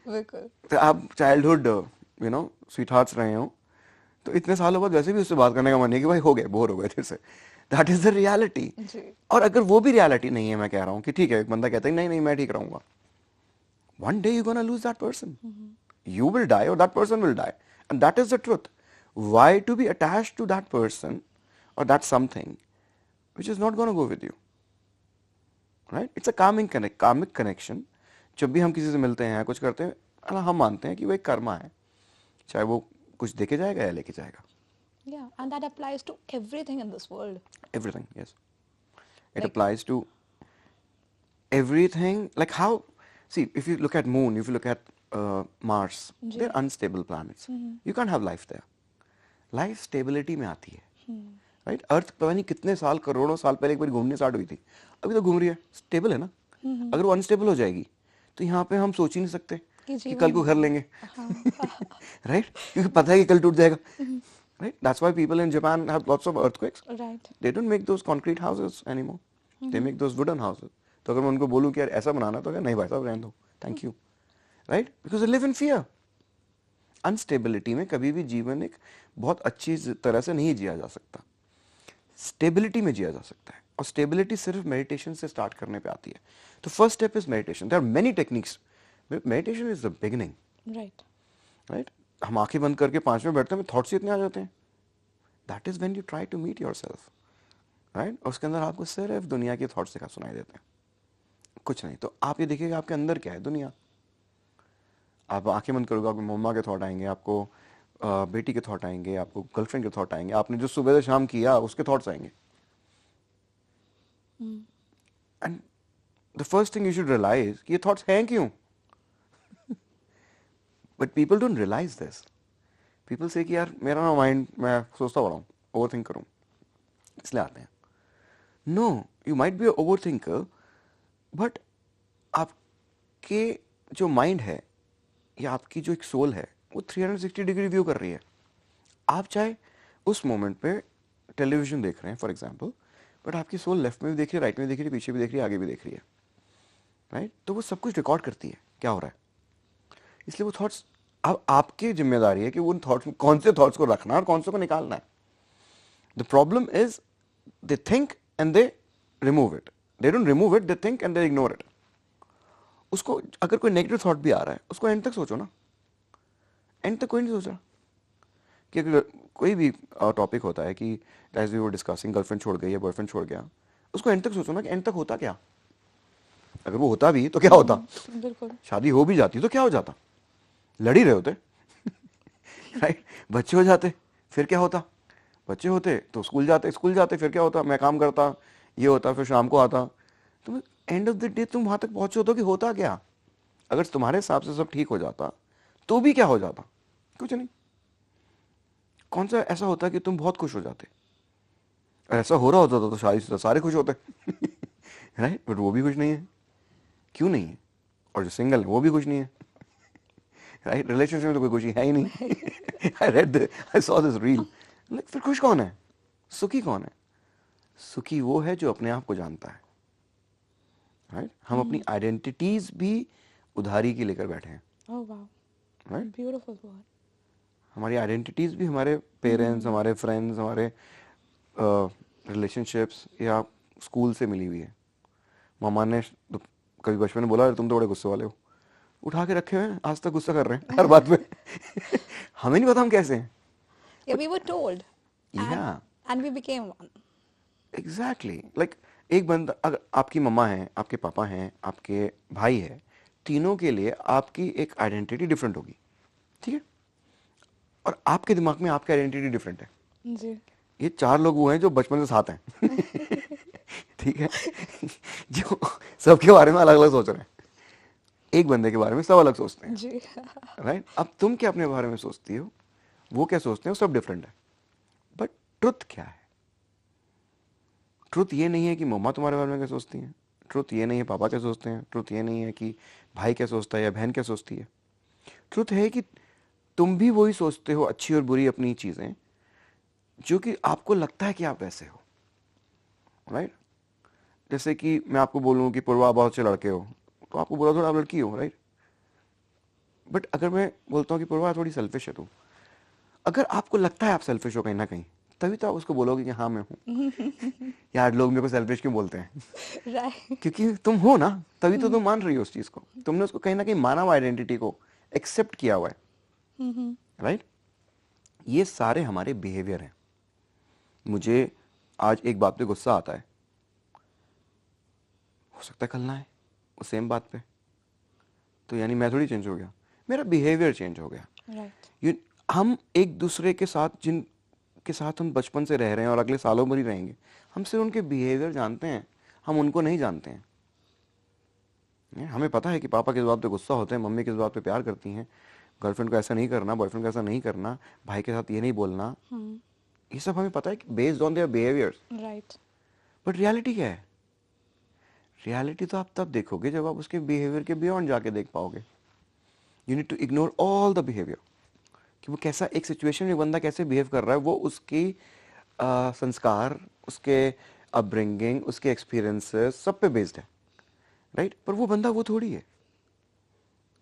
बिल्कुल. तो आप चाइल्डहुड स्वीट हार्ट्स रहे हो तो इतने सालों बाद वैसे भी उससे बात करने का मन नहीं कि भाई हो गए, बोर हो गए तेरे से. That is the reality. जी. और अगर वो भी रियलिटी नहीं है, मैं कह रहा हूँ कि ठीक है, एक बंदा कहता है नहीं नहीं मैं ठीक रहूंगा, one day you're gonna lose that person. You will die or that person will die, and that is the truth. Why to be attached to that person or that something which is not gonna go with you? Right? It's a karmic connection. जब भी हम किसी से मिलते हैं कुछ करते हैं, हम मानते हैं कि वो एक कर्मा है, चाहे वो कुछ देके जाएगा या लेके जाएगा. Yeah, and that applies to everything in this world. Everything, yes. It Like- applies to everything. Like how, see, if you look at moon, if you look at Mars, ji. they're unstable planets. You can't have life there. Life stability में आती है. Right? अर्थ पता नहीं कितने साल, करोड़ों साल पहले एक बार घूमनी स्टार्ट हुई थी, अभी तो घूम रही है, स्टेबल है ना. अगर वो अनस्टेबल हो जाएगी तो यहाँ पे हम सोच ही नहीं सकते कि कल को घर लेंगे. राइट? क्योंकि पता है कि कल टूट जाएगा. Right? That's why people in Japan have lots of earthquakes. Right. They don't make those concrete houses anymore. They make those wooden houses. तो अगर मैं उनको बोलूँ कि यार ऐसा बनाना, तो क्या नहीं भाई साहब रहने दो, thank you. Right? Because they live in fear. Instability में कभी भी जीवन एक बहुत अच्छी तरह से नहीं जिया जा सकता. स्टेबिलिटी में जिया जा सकता है, और स्टेबिलिटी सिर्फ मेडिटेशन से स्टार्ट करने पे आती है. तो first step is meditation. There are many techniques. Meditation is the beginning. Right. Right? हम आंखें बंद करके 5 मिनट बैठते हैं, थॉट्स इतने आ जाते हैं. That is when you try to meet yourself. Right? और उसके अंदर आपको सिर्फ दुनिया के थॉट्स दिखा सुनाई देते हैं, कुछ नहीं. तो आप ये देखिएगा आपके अंदर क्या है, दुनिया. आप आंखें बंद करोगे, आपको मम्मा के थॉट आएंगे, आपको बेटी के थॉट आएंगे, आपको गर्लफ्रेंड के थॉट आएंगे, आपने जो सुबह से शाम किया उसके थॉट्स आएंगे. And the first thing you should realise कि ये थॉट्स हैं क्यों. But people don't realise this. People say कि यार मेरा ना माइंड, मैं सोचता बड़ा हूँ, ओवर थिंक करूँ, इसलिए आते हैं. No, you might be over thinker, but आपके जो माइंड है या आपकी जो एक सोल है वो 360 डिग्री व्यू कर रही है. आप चाहे उस मोमेंट पे टेलीविजन देख रहे हैं फॉर एग्जांपल, बट आपकी सोल लेफ्ट में भी देख रही है, राइट में भी देख रही है, पीछे भी देख रही है, आगे भी देख रही है. राइट? तो वो सब कुछ रिकॉर्ड करती है क्या हो रहा है. इसलिए वो थॉट्स, अब आपकी जिम्मेदारी है कि उन थॉट्स, कौन से थॉट्स को रखना है और कौन से को निकालना है. The problem is they think and they remove it. They don't remove it, they think and they ignore it. उसको, अगर कोई नेगेटिव थॉट भी आ रहा है उसको एंड तक सोचो ना. एंड तक कोई नहीं सोच रहा. कि अगर कोई भी टॉपिक होता है कि as we were discussing, girlfriend छोड़ गई या बॉयफ्रेंड छोड़ गया, उसको एंड तक सोचो ना कि एंड तक होता क्या. अगर वो होता भी तो क्या होता. बिल्कुल. शादी हो भी जाती तो क्या हो जाता, लड़ ही रहे होते. राइट? बच्चे हो जाते, फिर क्या होता, बच्चे होते तो स्कूल जाते, फिर क्या होता, मैं काम करता, ये होता, फिर शाम को आता। तो एंड ऑफ द डे तुम वहां तक पहुंचे होते हो कि होता क्या, अगर तुम्हारे हिसाब से सब ठीक हो जाता तो भी क्या हो जाता, कुछ नहीं। कौन सा ऐसा होता कि तुम बहुत खुश हो जाते, और ऐसा हो रहा होता तो शादी से सारे खुश होते राइट, बट वो भी खुश नहीं है। क्यों नहीं है? और जो सिंगल है वो भी खुश नहीं है, राइट, रिलेशनशिप में तो कोई खुशी है ही नहीं। I saw this reel, like फिर खुश कौन है, सुखी कौन है? सुखी वो है जो अपने आप को जानता है, राइट। हम अपनी आइडेंटिटीज भी उधारी की लेकर बैठे हैं, Oh wow, right. beautiful word. हमारी आइडेंटिटीज भी हमारे पेरेंट्स, हमारे फ्रेंड्स, हमारे रिलेशनशिप्स या स्कूल से मिली हुई है। मामा ने तो कभी बचपन में बोला, तुम तो बड़े गुस्से वाले हो, उठा के रखे हुए हैं, आज तक गुस्सा कर रहे हैं हर बात में। हमें नहीं पता हम कैसे हैं। Yeah, we were told, या and we became one. Exactly, like एक बंदा, अगर आपकी मम्मा है, आपके पापा हैं, आपके भाई है, तीनों के लिए आपकी एक आइडेंटिटी डिफरेंट होगी, ठीक है, और आपके दिमाग में आपकी आइडेंटिटी डिफरेंट है। जी. ये चार लोग वो हैं जो बचपन से साथ हैं। ठीक है, जो सबके बारे में अलग अलग सोच रहे हैं, एक बंदे के बारे में सब अलग सोचते हैं, जी. राइट। अब तुम क्या अपने बारे में सोचती हो, वो क्या सोचते हैं, सब डिफरेंट है। बट ट्रुथ क्या है? ट्रुथ ये नहीं है कि मम्मा तुम्हारे बारे में क्या सोचती हैं, ट्रुथ ये नहीं है पापा क्या सोचते हैं, ट्रुथ ये नहीं है कि भाई क्या सोचता है या बहन क्या सोचती है। ट्रुथ है कि तुम भी वही सोचते हो, अच्छी और बुरी अपनी चीजें, जो कि आपको लगता है कि आप वैसे हो, राइट। जैसे कि मैं आपको बोलूं कि पूर्वा बहुत अच्छे लड़के हो, तो आपको बोला थोड़ा आप लड़की हो, राइट। बट अगर मैं बोलता हूँ कि पूर्वा थोड़ी सेल्फिश है तू, अगर आपको लगता है आप सेल्फिश हो कहीं ना कहीं, तभी तो आप उसको बोलोगे कि हाँ मैं हूँ। यार लोग मेरे को सेल्फिश क्यों बोलते हैं? Right. क्योंकि तुम हो ना, तभी तो तुम मान रही हो उस चीज को, तुमने उसको कहीं ना कहीं माना हुआ, आइडेंटिटी को एक्सेप्ट किया हुआ है, राइट। ये सारे हमारे बिहेवियर हैं। मुझे आज एक बात पे गुस्सा आता है, हो सकता है कल ना है उस सेम बात पे, तो यानी मैं थोड़ी चेंज हो गया, मेरा बिहेवियर चेंज हो गया। Right. हम एक दूसरे के साथ, जिन के साथ हम बचपन से रह रहे हैं और अगले सालों भर ही रहेंगे, हम सिर्फ उनके बिहेवियर जानते हैं, हम उनको नहीं जानते हैं। हमें पता है कि पापा किस बात पे गुस्सा होते हैं, मम्मी किस बात पे प्यार करती हैं, गर्लफ्रेंड को ऐसा नहीं करना, बॉयफ्रेंड को ऐसा नहीं करना, भाई के साथ ये नहीं बोलना, ये सब हमें पता है कि based on their behaviours. Right. But reality क्या है? रियलिटी तो आप तब देखोगे जब आप उसके बिहेवियर के बियॉन्ड जाके देख पाओगे। You need to ignore all the behaviour, कि वो कैसा, एक सिचुएशन में बंदा कैसे बिहेव कर रहा है, वो उसकी संस्कार, उसके अपब्रिंगिंग, उसके एक्सपीरियंसेस सब पे बेस्ड है, राइट। पर वो बंदा वो थोड़ी है,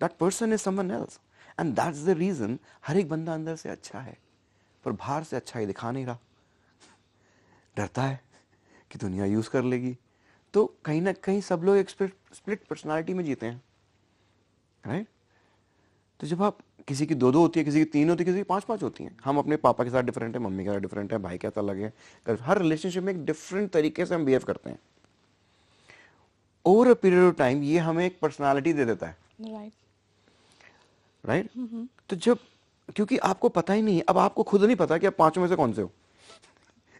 that person is someone else, and that's the reason हर एक बंदा अंदर से अच्छा है पर बाहर से अच्छा ही दिखा नहीं रहा, डरता है कि दुनिया यूज कर लेगी। तो कहीं ना कहीं सब लोग एक स्प्लिट पर्सनालिटी में जीते हैं, राइट। तो जब आप, किसी की दो दो होती है, किसी की तीन होती है, किसी की पांच पांच होती हैं, हम अपने पापा के साथ डिफरेंट है, मम्मी के साथ डिफरेंट है, भाई के साथ अलग है, हर रिलेशनशिप में एक डिफरेंट तरीके से हम बिहेव करते हैं। Over a period of time ये हमें एक पर्सनालिटी दे देता है, Right. राइट। तो जब, क्योंकि आपको पता ही नहीं है, अब आपको खुद नहीं पता कि आप पांचों में से कौन से हो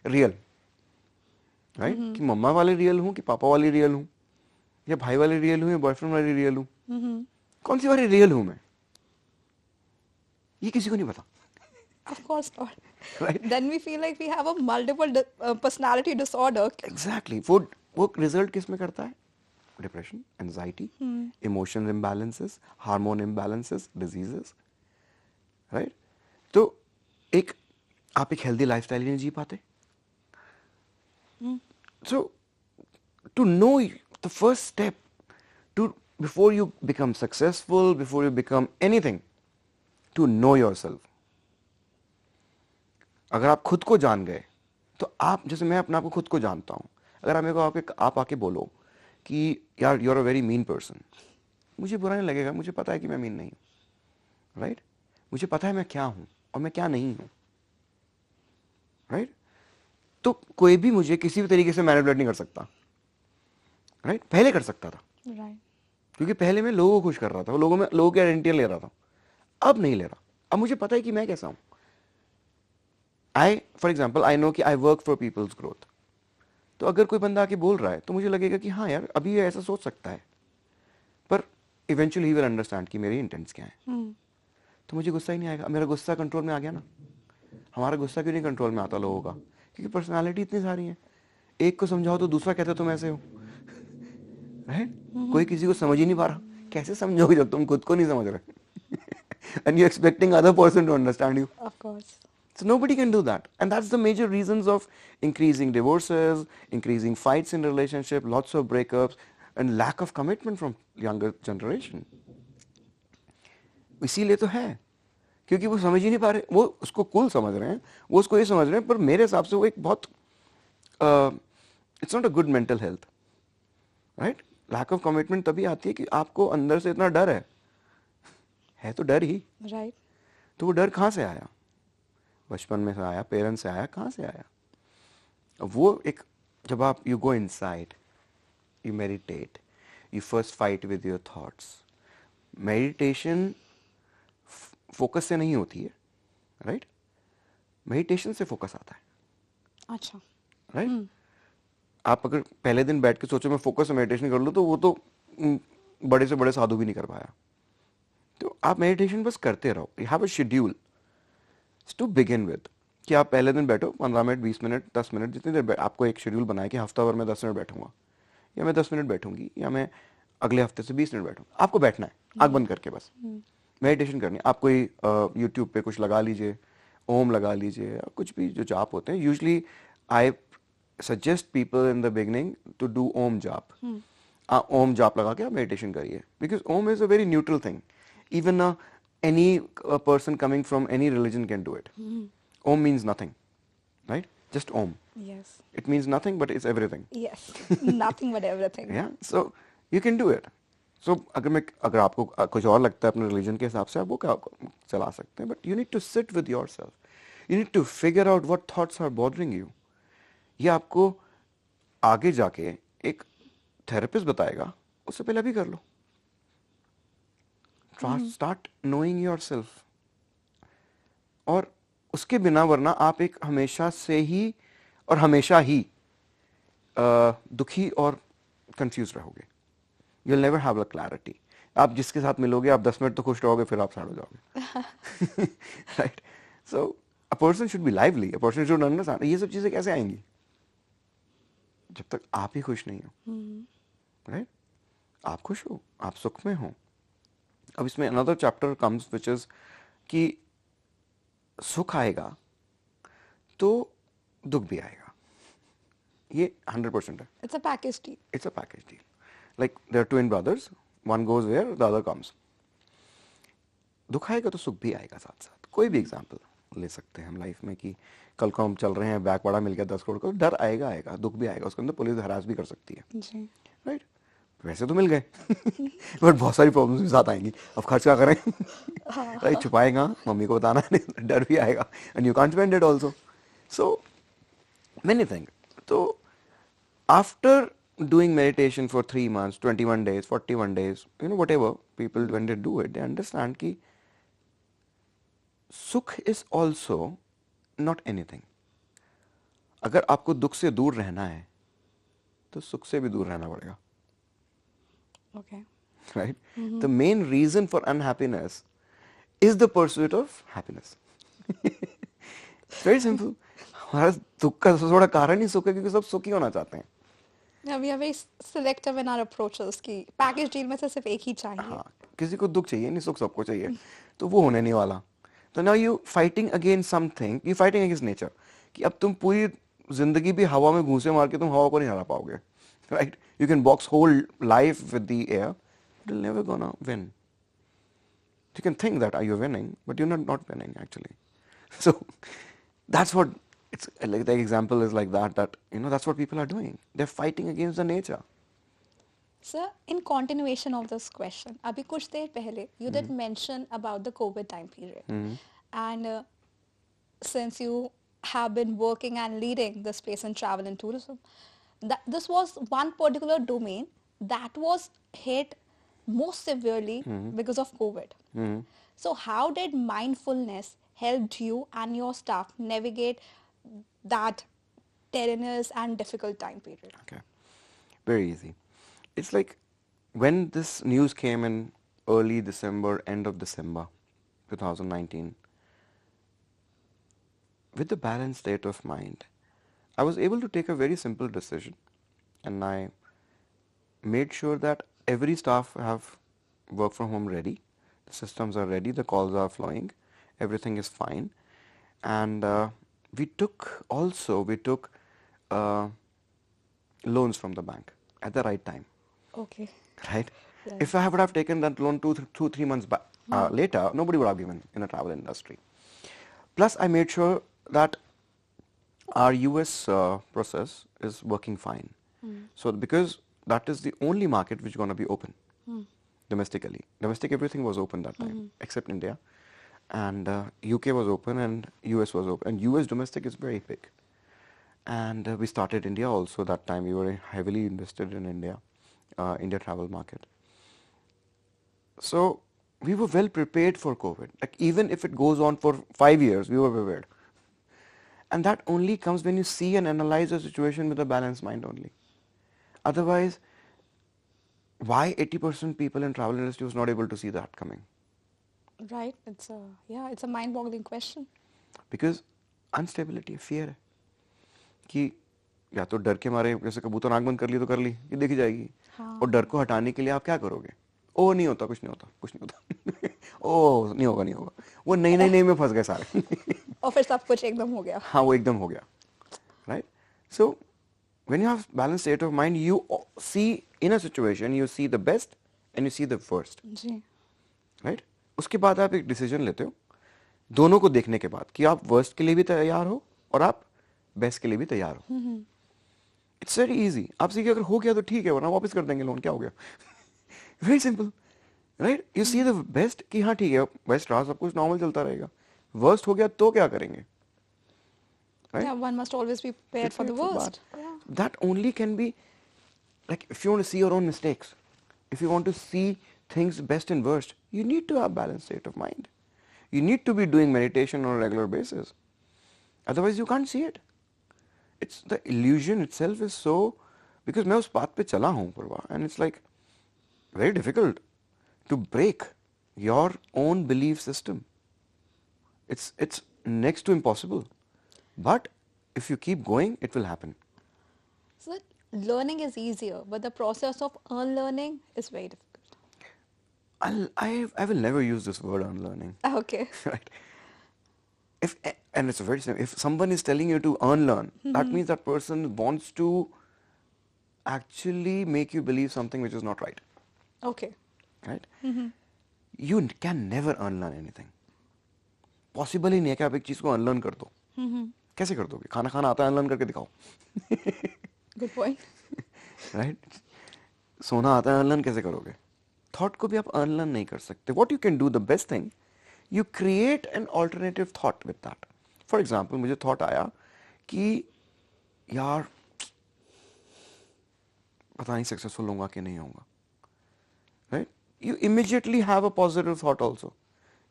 रियल, राइट। कि मम्मा वाले रियल हूं कि पापा वाली रियल हूं, या भाई वाली रियल हूं या बॉयफ्रेंड वाली रियल हूं, कौन सी वाली रियल हूं मैं, ये किसी को नहीं पता, Of course not. Right. Then we feel like we have a multiple personality disorder. Exactly, वो रिजल्ट किस में करता है? Depression, anxiety, emotion imbalances, hormone imbalances, diseases, right. तो एक, आप एक हेल्दी लाइफस्टाइल नहीं जी पाते। So to know the first step to, before you become successful, before you become anything, to know yourself. अगर आप खुद को जान गए तो आप, जैसे मैं अपने आप को खुद को जानता हूं, अगर आप मेरे को आप आके बोलो कि यार you are a very mean person, मुझे बुरा नहीं लगेगा, मुझे पता है कि मैं मीन नहीं हूं, राइट। मुझे पता है मैं क्या हूं और मैं क्या नहीं हूं, राइट। तो कोई भी मुझे किसी भी तरीके से मैनिपुलेट नहीं कर सकता, राइट। पहले कर सकता था, Right. क्योंकि पहले मैं लोगों को खुश कर रहा था, लोगों की आइडेंटिटी ले रहा था, अब नहीं ले रहा। अब मुझे पता है कि मैं कैसा हूं, फॉर एग्जाम्पल आई नो कि I work for people's growth. तो अगर कोई बंदा आके बोल रहा है तो मुझे लगेगा कि हाँ यार अभी ये ऐसा सोच सकता है, पर इवेंचुअली ही विल अंडरस्टैंड कि मेरे इंटेंट्स क्या हैं. तो मुझे गुस्सा ही नहीं आएगा. मेरा गुस्सा कंट्रोल में आ गया ना. हमारा गुस्सा क्यों नहीं कंट्रोल में आता लोगों का? क्योंकि पर्सनालिटी इतनी सारी है. एक को समझाओ तो दूसरा कहते तुम ऐसे हो, राइट? कोई किसी को समझ ही नहीं पा रहा. कैसे समझोगे जब तुम खुद को नहीं समझ रहे? And you're expecting other person to understand you. Of course. So nobody can do that. And that's the major reasons of increasing divorces, increasing fights in relationship, lots of breakups, and lack of commitment from younger generation. इसीलिए तो है, क्योंकि वो समझ ही नहीं पा रहे. वो उसको कूल समझ रहे हैं, वो उसको ये समझ रहे हैं, पर मेरे हिसाब से वो एक बहुत it's not a good mental health, right? Lack of commitment तभी आती है कि आपको अंदर से इतना डर है तो डर ही, Right. तो वो डर कहाँ से आया? बचपन में से आया, पेरेंट्स से आया, कहाँ से आया? अब वो एक, जब आप you go inside, you meditate, you first fight with your thoughts. Meditation focus से नहीं होती है, राइट? मेडिटेशन से फोकस आता है, अच्छा. राइट? आप अगर पहले दिन बैठ के सोचो मैं फोकस से मेडिटेशन कर लूँ, तो वो तो बड़े से बड़े साधु भी नहीं कर पाया. तो आप मेडिटेशन बस करते रहो. You have a schedule to begin with, कि आप पहले दिन बैठो 15 मिनट, 20 मिनट, 10 मिनट, जितनी देर आपको एक शेड्यूल बनाए कि हफ्ता भर में 10 मिनट बैठूंगा, या मैं 10 मिनट बैठूंगी, या मैं अगले हफ्ते से 20 मिनट बैठूंगा. आपको बैठना है आंख बंद करके, बस मेडिटेशन करनी है. आप कोई यूट्यूब पे कुछ लगा लीजिए, ओम लगा लीजिए, या कुछ भी जो जाप होते हैं. Usually I suggest people in the beginning to do Om jap. Om जाप लगा के आप मेडिटेशन करिए, because Om is a very neutral thing. Even any person coming from any religion can do it. Om means nothing, right? Just Om. Yes. It means nothing, but it's everything. Yes. Nothing but everything. Yeah, so you can do it. So अगर आपको कुछ और लगता है अपने religion के हिसाब से, आप वो क्या चला सकते हैं, but you need to sit with yourself. You need to figure out what thoughts are bothering you. ये आपको आगे जाके एक थेरेपिस्ट बताएगा, उससे पहले अभी कर लो. Start knowing yourself. और उसके बिना वरना आप एक हमेशा से ही और हमेशा ही दुखी और कंफ्यूज रहोगे. You'll never have a clarity. आप जिसके साथ मिलोगे आप 10 मिनट तो खुश रहोगे, फिर आप सैड हो जाओगे. Right? So a person should be lively. A person should understand. ये सब चीजें कैसे आएंगी जब तक आप ही खुश नहीं हो, राइट? आप खुश हो, आप सुख में हो. अब इसमें another chapter comes which is कि सुख आएगा तो दुख भी आएगा. ये 100% है. It's a package deal. It's a package deal. Like there are twin brothers, one goes where the other comes. दुख आएगा तो सुख भी आएगा साथ साथ. कोई भी एग्जाम्पल ले सकते हैं हम लाइफ में कि कल को हम चल रहे हैं, बैग बड़ा मिल गया 10 करोड़ का, तो डर आएगा, दुख भी आएगा. उसके अंदर पुलिस हरास भी कर सकती है, जी. राइट? वैसे तो मिल गए बट बहुत सारी प्रॉब्लम्स भी साथ आएंगी. अब खर्च क्या करें? राइट? छुपाएगा, मम्मी को बताना नहीं, डर भी आएगा, and you can't spend it also. So many thing. तो after doing meditation for 3 months, 21 days, 41 days, you know, whatever people, when they do it, they understand कि सुख is also not anything. अगर आपको दुख से दूर रहना है तो सुख से भी दूर रहना पड़ेगा, Okay. right? The main reason for unhappiness is the pursuit of happiness. It's very simple. हमारा दुख का सबसे बड़ा कारण ही सुख है, क्योंकि सब सुखी होना चाहते हैं. Yeah, we are very selective in our approaches कि package deal में से सिर्फ एक ही चाहिए. हाँ, किसी को दुख चाहिए नहीं, सुख सबको चाहिए, तो वो होने नहीं वाला. तो now you fighting against something, you fighting against nature, कि अब तुम पूरी जिंदगी भी हवा में घूंसे मार के तुम हवा को नहीं हरा पाओगे, right? You can box whole life with the air, but you never gonna win. You can think that are you winning, but you not winning actually. So that's what it's like the example is like that you know, that's what people are doing. They're fighting against the nature. Sir, in continuation of this question, अभी कुछ देर पहले you did mention about the COVID time period, and since you have been working and leading the space in travel and tourism, that this was one particular domain that was hit most severely because of COVID. So how did mindfulness helped you and your staff navigate that tedious and difficult time period? Okay, very easy. It's like when this news came in early December, end of December 2019, with the balanced state of mind, I was able to take a very simple decision, and I made sure that every staff have work from home ready, the systems are ready, the calls are flowing, everything is fine, and we took uh, loans from the bank at the right time, Okay. right? Right. If I would have taken that loan 2, 3 months later, nobody would have given in the travel industry. Plus, I made sure that our US process is working fine. So because that is the only market which is going to be open domestically. Domestic everything was open that time except India, and UK was open and US was open. And US domestic is very big. And we started India also that time. We were heavily invested in India, India travel market. So we were well prepared for COVID. Like even if it goes on for 5 years, we were prepared. And that only comes when you see and analyze the situation with a balanced mind only. Otherwise, why 80% people in travel industry was not able to see that coming? Right. It's a mind-boggling question. Because instability fear है कि या तो डर के मारे जैसे कबूतर आंख बंद कर ली तो कर ली ये देखी जाएगी, हाँ. और डर को हटाने के लिए आप क्या करोगे? ओ नहीं होता, कुछ नहीं होता, कुछ नहीं होता ओ नहीं होगा, नहीं होगा, वो नहीं नहीं नहीं में फंस गए सारे और फिर सब कुछ एकदम हो गया. हाँ वो एकदम हो गया, right? So when you have balanced state of mind, you see in a situation, you see the best and you see the worst, ji. right? उसके बाद आप एक डिसीजन लेते हो दोनों को देखने के बाद कि आप वर्स्ट के लिए भी तैयार हो और आप बेस्ट के लिए भी तैयार हो. It's very easy. आप सीखिए अगर हो गया तो ठीक है, वरना वापस कर देंगे लोन, क्या हो गया? Very simple, right? You see the best कि हाँ ठीक है, बेस्ट रहा, सब कुछ नॉर्मल चलता रहेगा. वर्स्ट हो गया तो क्या करेंगे? Right? Yeah, one must always be prepared for the worst. Yeah. That only can be, like, if you want to see your own mistakes, if you want to see things best and worst, you need to have balanced state of mind. You need to be doing meditation on a regular basis. Otherwise you can't see it. It's the illusion itself is so, because मैं उस बात पे चला हूँ पूर्वा, and it's like very difficult to break your own belief system. It's next to impossible. But if you keep going, it will happen. So learning is easier, but the process of unlearning is very difficult. I will never use this word unlearning. Okay. Right? And it's very simple. If someone is telling you to unlearn, that means that person wants to actually make you believe something which is not right. Okay. Right? You can never unlearn anything. Possible ही नहीं है कि आप एक चीज को अनलर्न कर दो. कैसे कर दोगे? खाना खाना आता है, अनलर्न करके दिखाओ. Good point. Right? सोना आता है, अनलर्न कैसे करोगे? थॉट को भी आप अनलर्न नहीं कर सकते. What you can do, the best thing, you create an alternative thought with that. For example, मुझे थॉट आया कि यार पता नहीं सक्सेसफुल होऊंगा कि नहीं होऊंगा. Right? You immediately have a positive thought also.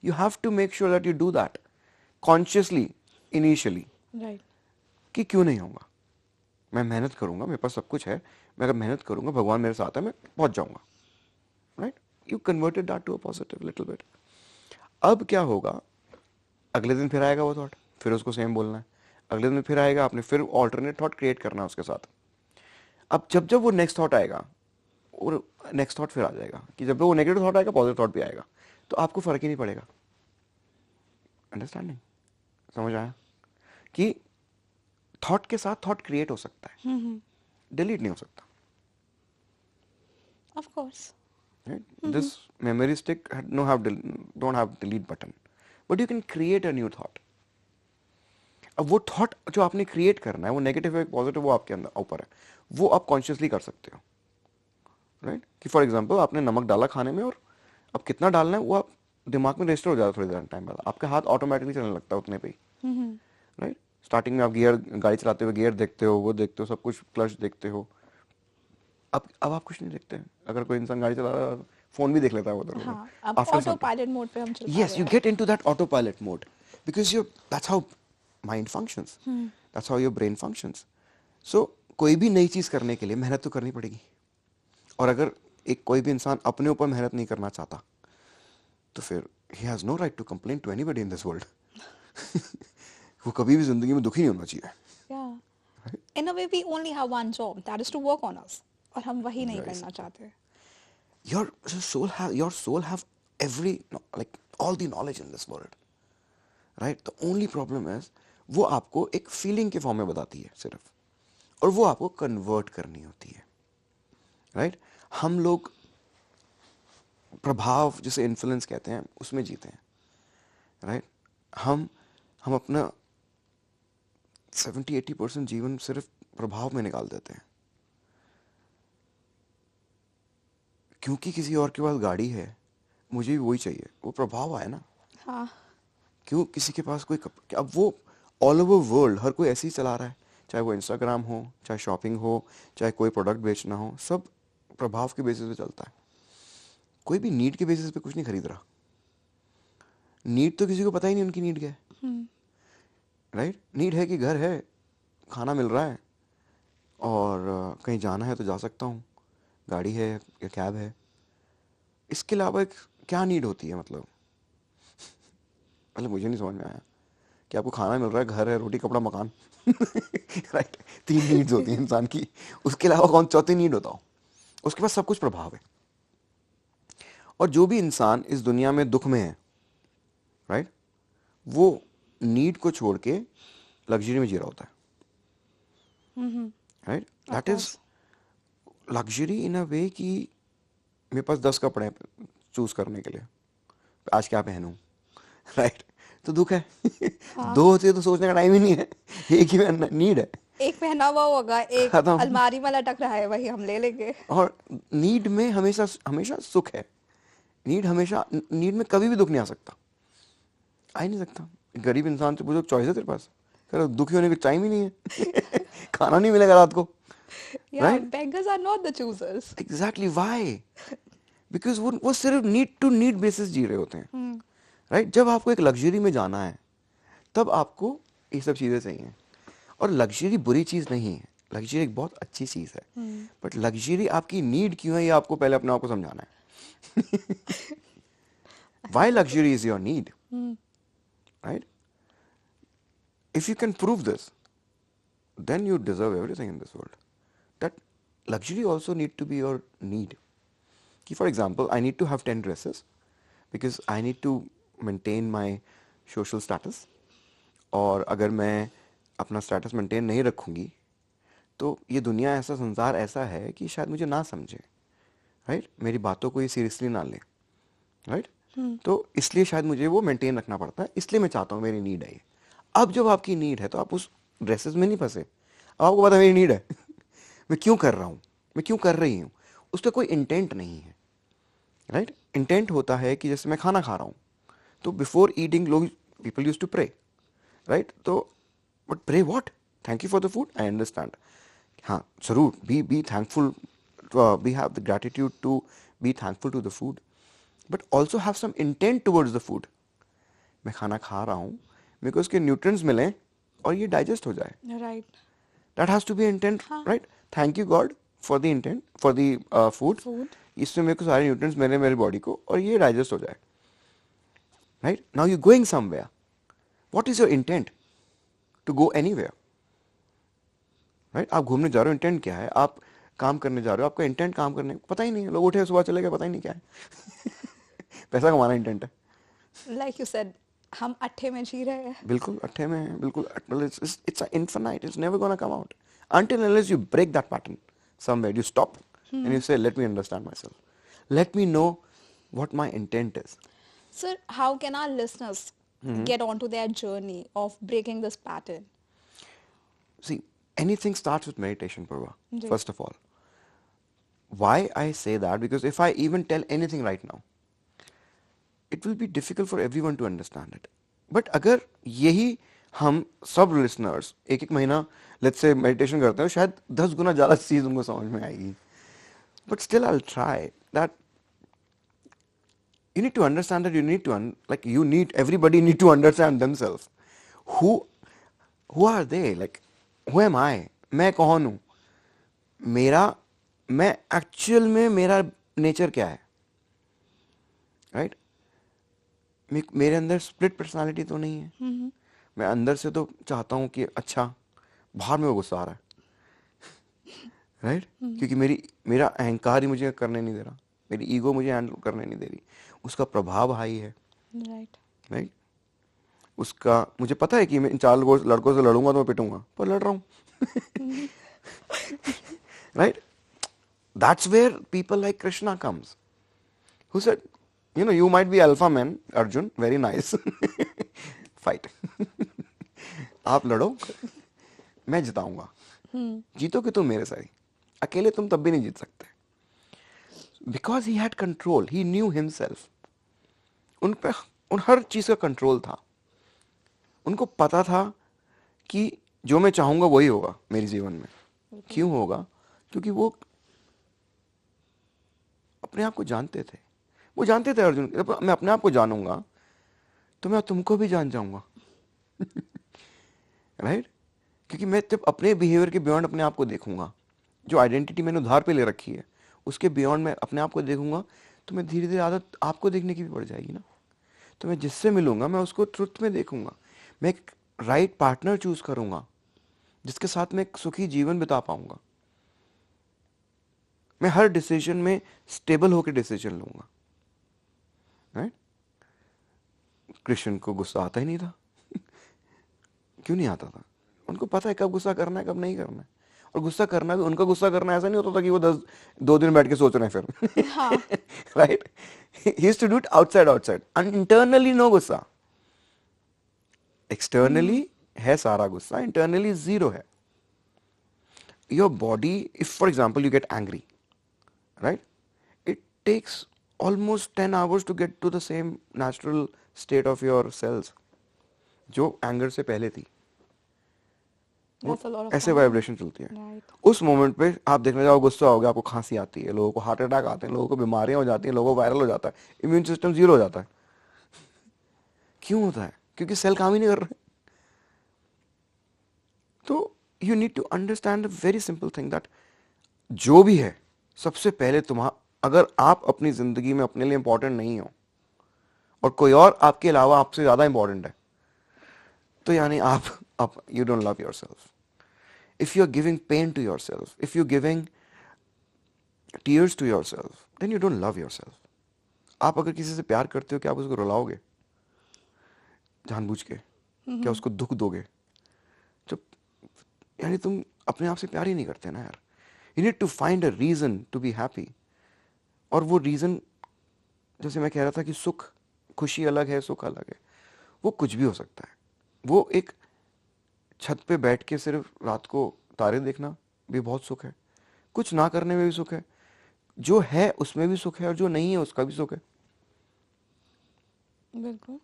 You have to make sure that you do that consciously, initially. Right. कि क्यों नहीं होगा? मैं मेहनत करूंगा, मेरे पास सब कुछ है, मैं अगर मेहनत करूंगा, भगवान मेरे साथ है, मैं पहुंच जाऊंगा. Right? You converted that to a positive little bit. अब क्या होगा? अगले दिन फिर आएगा वो थॉट, फिर उसको सेम बोलना है. अगले दिन फिर आएगा, आपने फिर ऑल्टरनेट थॉट क्रिएट करना है उसके साथ. अब जब जब वो नेक्स्ट थॉट आएगा, और नेक्स्ट थॉट फिर आ जाएगा कि जब वो नेगेटिव थॉट आएगा, पॉजिटिव थॉट भी आएगा, तो आपको फर्क ही नहीं पड़ेगा. अंडरस्टैंडिंग? समझ आया कि थॉट के साथ थॉट क्रिएट हो सकता है, डिलीट नहीं हो सकता. Of course. Right? This memory stick don't have delete button, but you can create a new thought. अब वो थॉट जो आपने क्रिएट करना है, वो नेगेटिव है पॉजिटिव, वो आपके अंदर ऊपर है, वो आप कॉन्शियसली कर सकते हो. राइट? कि फॉर एग्जांपल आपने नमक डाला खाने में, और अब कितना डालना है वो आप दिमाग में रजिस्टर हो जाता है थोड़ी देर टाइम बाद, आपका हाथ ऑटोमेटिकली चलने लगता है उतने पे ही. राइट? स्टार्टिंग में आप गियर, गाड़ी चलाते हुए गियर देखते हो, वो देखते हो, सब कुछ क्लच देखते हो. अब आप कुछ नहीं देखते हैं. अगर कोई इंसान गाड़ी चला रहा है, फोन भी देख लेता है वो. हाँ, अब ऑटो पायलट मोड पे हम चल Yes, you get into that autopilot mode. because that's how mind functions. That's how your brain functions. So कोई भी नई चीज करने के लिए मेहनत तो करनी पड़ेगी, और अगर एक कोई भी इंसान अपने ऊपर मेहनत नहीं करना चाहता तो फिर he has no right to complain to anybody in this world. वो कभी भी जिंदगी में दुखी नहीं होना चाहिए. Yeah. In a way, we only have one job, that is to work on us. और हम वही नहीं Very करना चाहते. Your soul have every, like all the knowledge in this world, right? The only problem is वो आपको एक फीलिंग के फॉर्म में बताती है सिर्फ, और वो आपको कन्वर्ट करनी होती है, राइट? हम लोग प्रभाव, जिसे इन्फ्लुएंस कहते हैं, उसमें जीते हैं, राइट? हम अपना 70-80% जीवन सिर्फ प्रभाव में निकाल देते हैं, क्योंकि किसी और के पास गाड़ी है, मुझे भी वही चाहिए, वो प्रभाव आया ना. हाँ. क्यों किसी के पास कोई अब वो ऑल ओवर वर्ल्ड हर कोई ऐसे ही चला रहा है, चाहे वो इंस्टाग्राम हो, चाहे शॉपिंग हो, चाहे कोई प्रोडक्ट बेचना हो, सब प्रभाव के बेसिस पे चलता है. कोई भी नीड के बेसिस पे कुछ नहीं खरीद रहा. नीड तो किसी को पता ही नहीं उनकी नीड क्या है, राइट? नीड है कि घर है, खाना मिल रहा है, और कहीं जाना है तो जा सकता हूँ, गाड़ी है या कैब है. इसके अलावा एक क्या नीड होती है, मतलब मुझे नहीं समझ में आया कि आपको खाना मिल रहा है, घर है, रोटी कपड़ा मकान, राइट? 3 नीड्स होती हैं इंसान की. उसके अलावा कौन चौथी नीड होता हो? उसके पास सब कुछ प्रभाव है. और जो भी इंसान इस दुनिया में दुख में है, राइट, वो नीड को छोड़ के लग्जरी में जी रहा होता है, right? That is luxury in a way कि मेरे पास 10 कपड़े हैं चूज करने के लिए, आज क्या पहनूं, राइट? तो दुख है. हाँ. 2 होती है तो सोचने का टाइम ही नहीं है. एक ही नीड है, एक पहना हुआ होगा, एक खत्म. अलमारी में लटक रहा है, वही हम ले लेंगे. और नीड में हमेशा हमेशा सुख है. नीड में कभी भी दुख नहीं आ सकता, आ ही नहीं सकता. गरीब इंसान से पूछो चॉइस है तेरे पास, कह दुखी होने का टाइम ही नहीं है. खाना नहीं मिलेगा रात को, Yeah, right? beggars are not the choosers. Exactly Y? Because वो सिर्फ नीड टू नीड बेसिस जी रहे होते हैं, राइट? जब आपको एक लग्जरी में जाना है तब आपको ये सब चीजें चाहिए. और लग्जरी बुरी चीज नहीं है, लग्जरी एक बहुत अच्छी चीज है, बट लग्जरी आपकी नीड क्यों है ये आपको पहले अपने आप को समझाना है. Why luxury is your need, right? If you can prove this, then you deserve everything in this world. That luxury also need to be your need. For example, I need to have 10 dresses because I need to maintain my social status. और अगर मैं अपना स्टेटस मेंटेन नहीं रखूंगी तो ये दुनिया, ऐसा संसार ऐसा है कि शायद मुझे ना समझे, राइट? मेरी बातों को ये सीरियसली ना ले, राइट? तो इसलिए शायद मुझे वो मेंटेन रखना पड़ता है, इसलिए मैं चाहता हूँ, मेरी नीड है ये. अब जब आपकी नीड है तो आप उस ड्रेसेस में नहीं फंसे. अब आपको पता है मेरी नीड है. मैं क्यों कर रहा हूँ, मैं क्यों कर रही हूँ, उसका कोई इंटेंट नहीं है, राइट? इंटेंट होता है कि जैसे मैं खाना खा रहा हूँ तो बिफोर ईटिंग लोग people use to pray, right? तो but pray what? Thank you for the food, I understand. हाँ जरूर, be thankful, we have the gratitude to be thankful to the food, but also have some intent towards the food. मैं खाना खा रहा हूँ मेरे को उसके न्यूट्रिएंट्स मिलें और ये डाइजेस्ट हो जाए, Right. that has to be intent, right? Thank you God for the intent, for the food. इसमें मेरे को सारे न्यूट्रिएंट्स मिले मेरी बॉडी को और ये डाइजेस्ट हो जाए, right? Now you're going somewhere. What is your intent to go anywhere, right? आप घूमने जा रहे हो, इंटेंट क्या है? आप काम करने जा रहे हो, आपका इंटेंट काम करने पता ही नहीं है. लोग उठे सुबह चले गए, पता ही नहीं क्या है. पैसा कमाना इंटेंट है. Like you said, हम अट्ठे में जी रहे हैं. बिल्कुल अट्ठे में है, बिल्कुल. It's infinite. It's never gonna come out until unless you break that pattern somewhere. You stop and you say, let me understand myself. Let me know what my intent is. Sir, how can our listeners get onto their journey of breaking this pattern? See, anything starts with meditation, Purva, Ji. first of all. Why I say that? Because if I even tell anything right now, it will be difficult for everyone to understand it. But अगर यही हम सब listeners एक महीना let's say meditation करते हैं, शायद 10 गुना ज़्यादा चीज़ उनको समझ में आएगी. But still I'll try that. you need to understand that you need to like you need everybody need to understand themselves. Who are they? Like who am I? मैं कौन हूँ? मेरा मैं एक्चुअल में मेरा नेचर क्या है? राइट? मेरे अंदर स्प्लिट पर्सनालिटी तो नहीं है. मैं अंदर से तो चाहता हूँ कि अच्छा, बाहर में वो गुस्सा आ रहा है. राइट? क्योंकि मेरा अहंकार ही मुझे करने नहीं दे रहा, मेरी ईगो मुझे हैंडल करने नहीं दे रही. उसका प्रभाव हाई है. राइट. राइट? उसका मुझे पता है कि मैं इन 4 लड़कों से लड़ूंगा तो मैं पिटूंगा, पर लड़ रहा हूँ. Right? That's where people like Krishna comes, who said, you might be alpha man, Arjun, very nice. Fight. आप लड़ो, मैं जिताऊंगा. जीतोगे तुम मेरे साथ, अकेले तुम तब भी नहीं जीत सकते. Because he had control, he knew himself. उन हर चीज का कंट्रोल था. उनको पता था कि जो मैं चाहूंगा वही होगा मेरे जीवन में. क्यों होगा? क्योंकि वो अपने आप को जानते थे. वो जानते थे अर्जुन, मैं अपने आप को जानूंगा तो मैं तुमको भी जान जाऊंगा. राइट? क्योंकि मैं जब अपने बिहेवियर के बियॉन्ड अपने आप को देखूंगा, जो आइडेंटिटी मैंने उधार पे ले रखी है उसके बियॉन्ड मैं अपने आप को देखूंगा, तो मैं धीरे धीरे आदत आपको देखने की भी बढ़ जाएगी ना. तो मैं जिससे मिलूंगा मैं उसको ट्रुथ में देखूंगा. मैं एक राइट पार्टनर चूज करूंगा जिसके साथ मैं एक सुखी जीवन बिता पाऊंगा. मैं हर डिसीजन में स्टेबल होकर डिसीजन लूंगा. राइट? कृष्ण को गुस्सा आता ही नहीं था. क्यों नहीं आता था? उनको पता है कब गुस्सा करना है, कब नहीं करना है. और गुस्सा करना भी, उनका गुस्सा करना ऐसा नहीं होता था कि वो 2 दिन बैठ के सोच रहे हैं फिर. हाँ. Right? He used to do it outside. Internally no गुस्सा. एक्सटर्नली है सारा गुस्सा, इंटरनली जीरो है. Your body, if for example you get angry, right, it takes almost 10 hours to get to the same natural state of your cells जो एंगर से पहले थी. That's a lot of ऐसे time. वाइब्रेशन चलती है. Right. उस मोमेंट पे आप देखने जाओ, गुस्सा हो गया, आपको खांसी आती है, लोगों को हार्ट अटैक आते हैं, लोगों को बीमारियां हो जाती हैं, लोगों को वायरल हो जाता है, इम्यून सिस्टम जीरो हो जाता है. क्यों होता है? क्योंकि सेल काम ही नहीं कर रहे. तो you need to understand a very simple thing that जो भी है सबसे पहले अगर आप अपनी जिंदगी में अपने लिए इंपॉर्टेंट नहीं हो और कोई और आपके अलावा आपसे ज्यादा इंपॉर्टेंट है, तो यानी आप you don't love yourself. If you are giving pain to yourself, if you giving tears to yourself, then you don't love yourself. आप अगर किसी से प्यार करते हो, क्या आप उसको रुलाओगे जानबूझ के? क्या उसको दुख दोगे? जब यानी तुम अपने आप से प्यार ही नहीं करते ना यार. You need to find a reason to be happy. और वो रीजन, जैसे मैं कह रहा था कि सुख, खुशी अलग है, सुख अलग है. वो कुछ भी हो सकता है. वो एक छत पे बैठ के सिर्फ रात को तारे देखना भी बहुत सुख है. कुछ ना करने में भी सुख है. जो है उसमें भी सुख है और जो नहीं है उसका भी सुख है. बिल्कुल.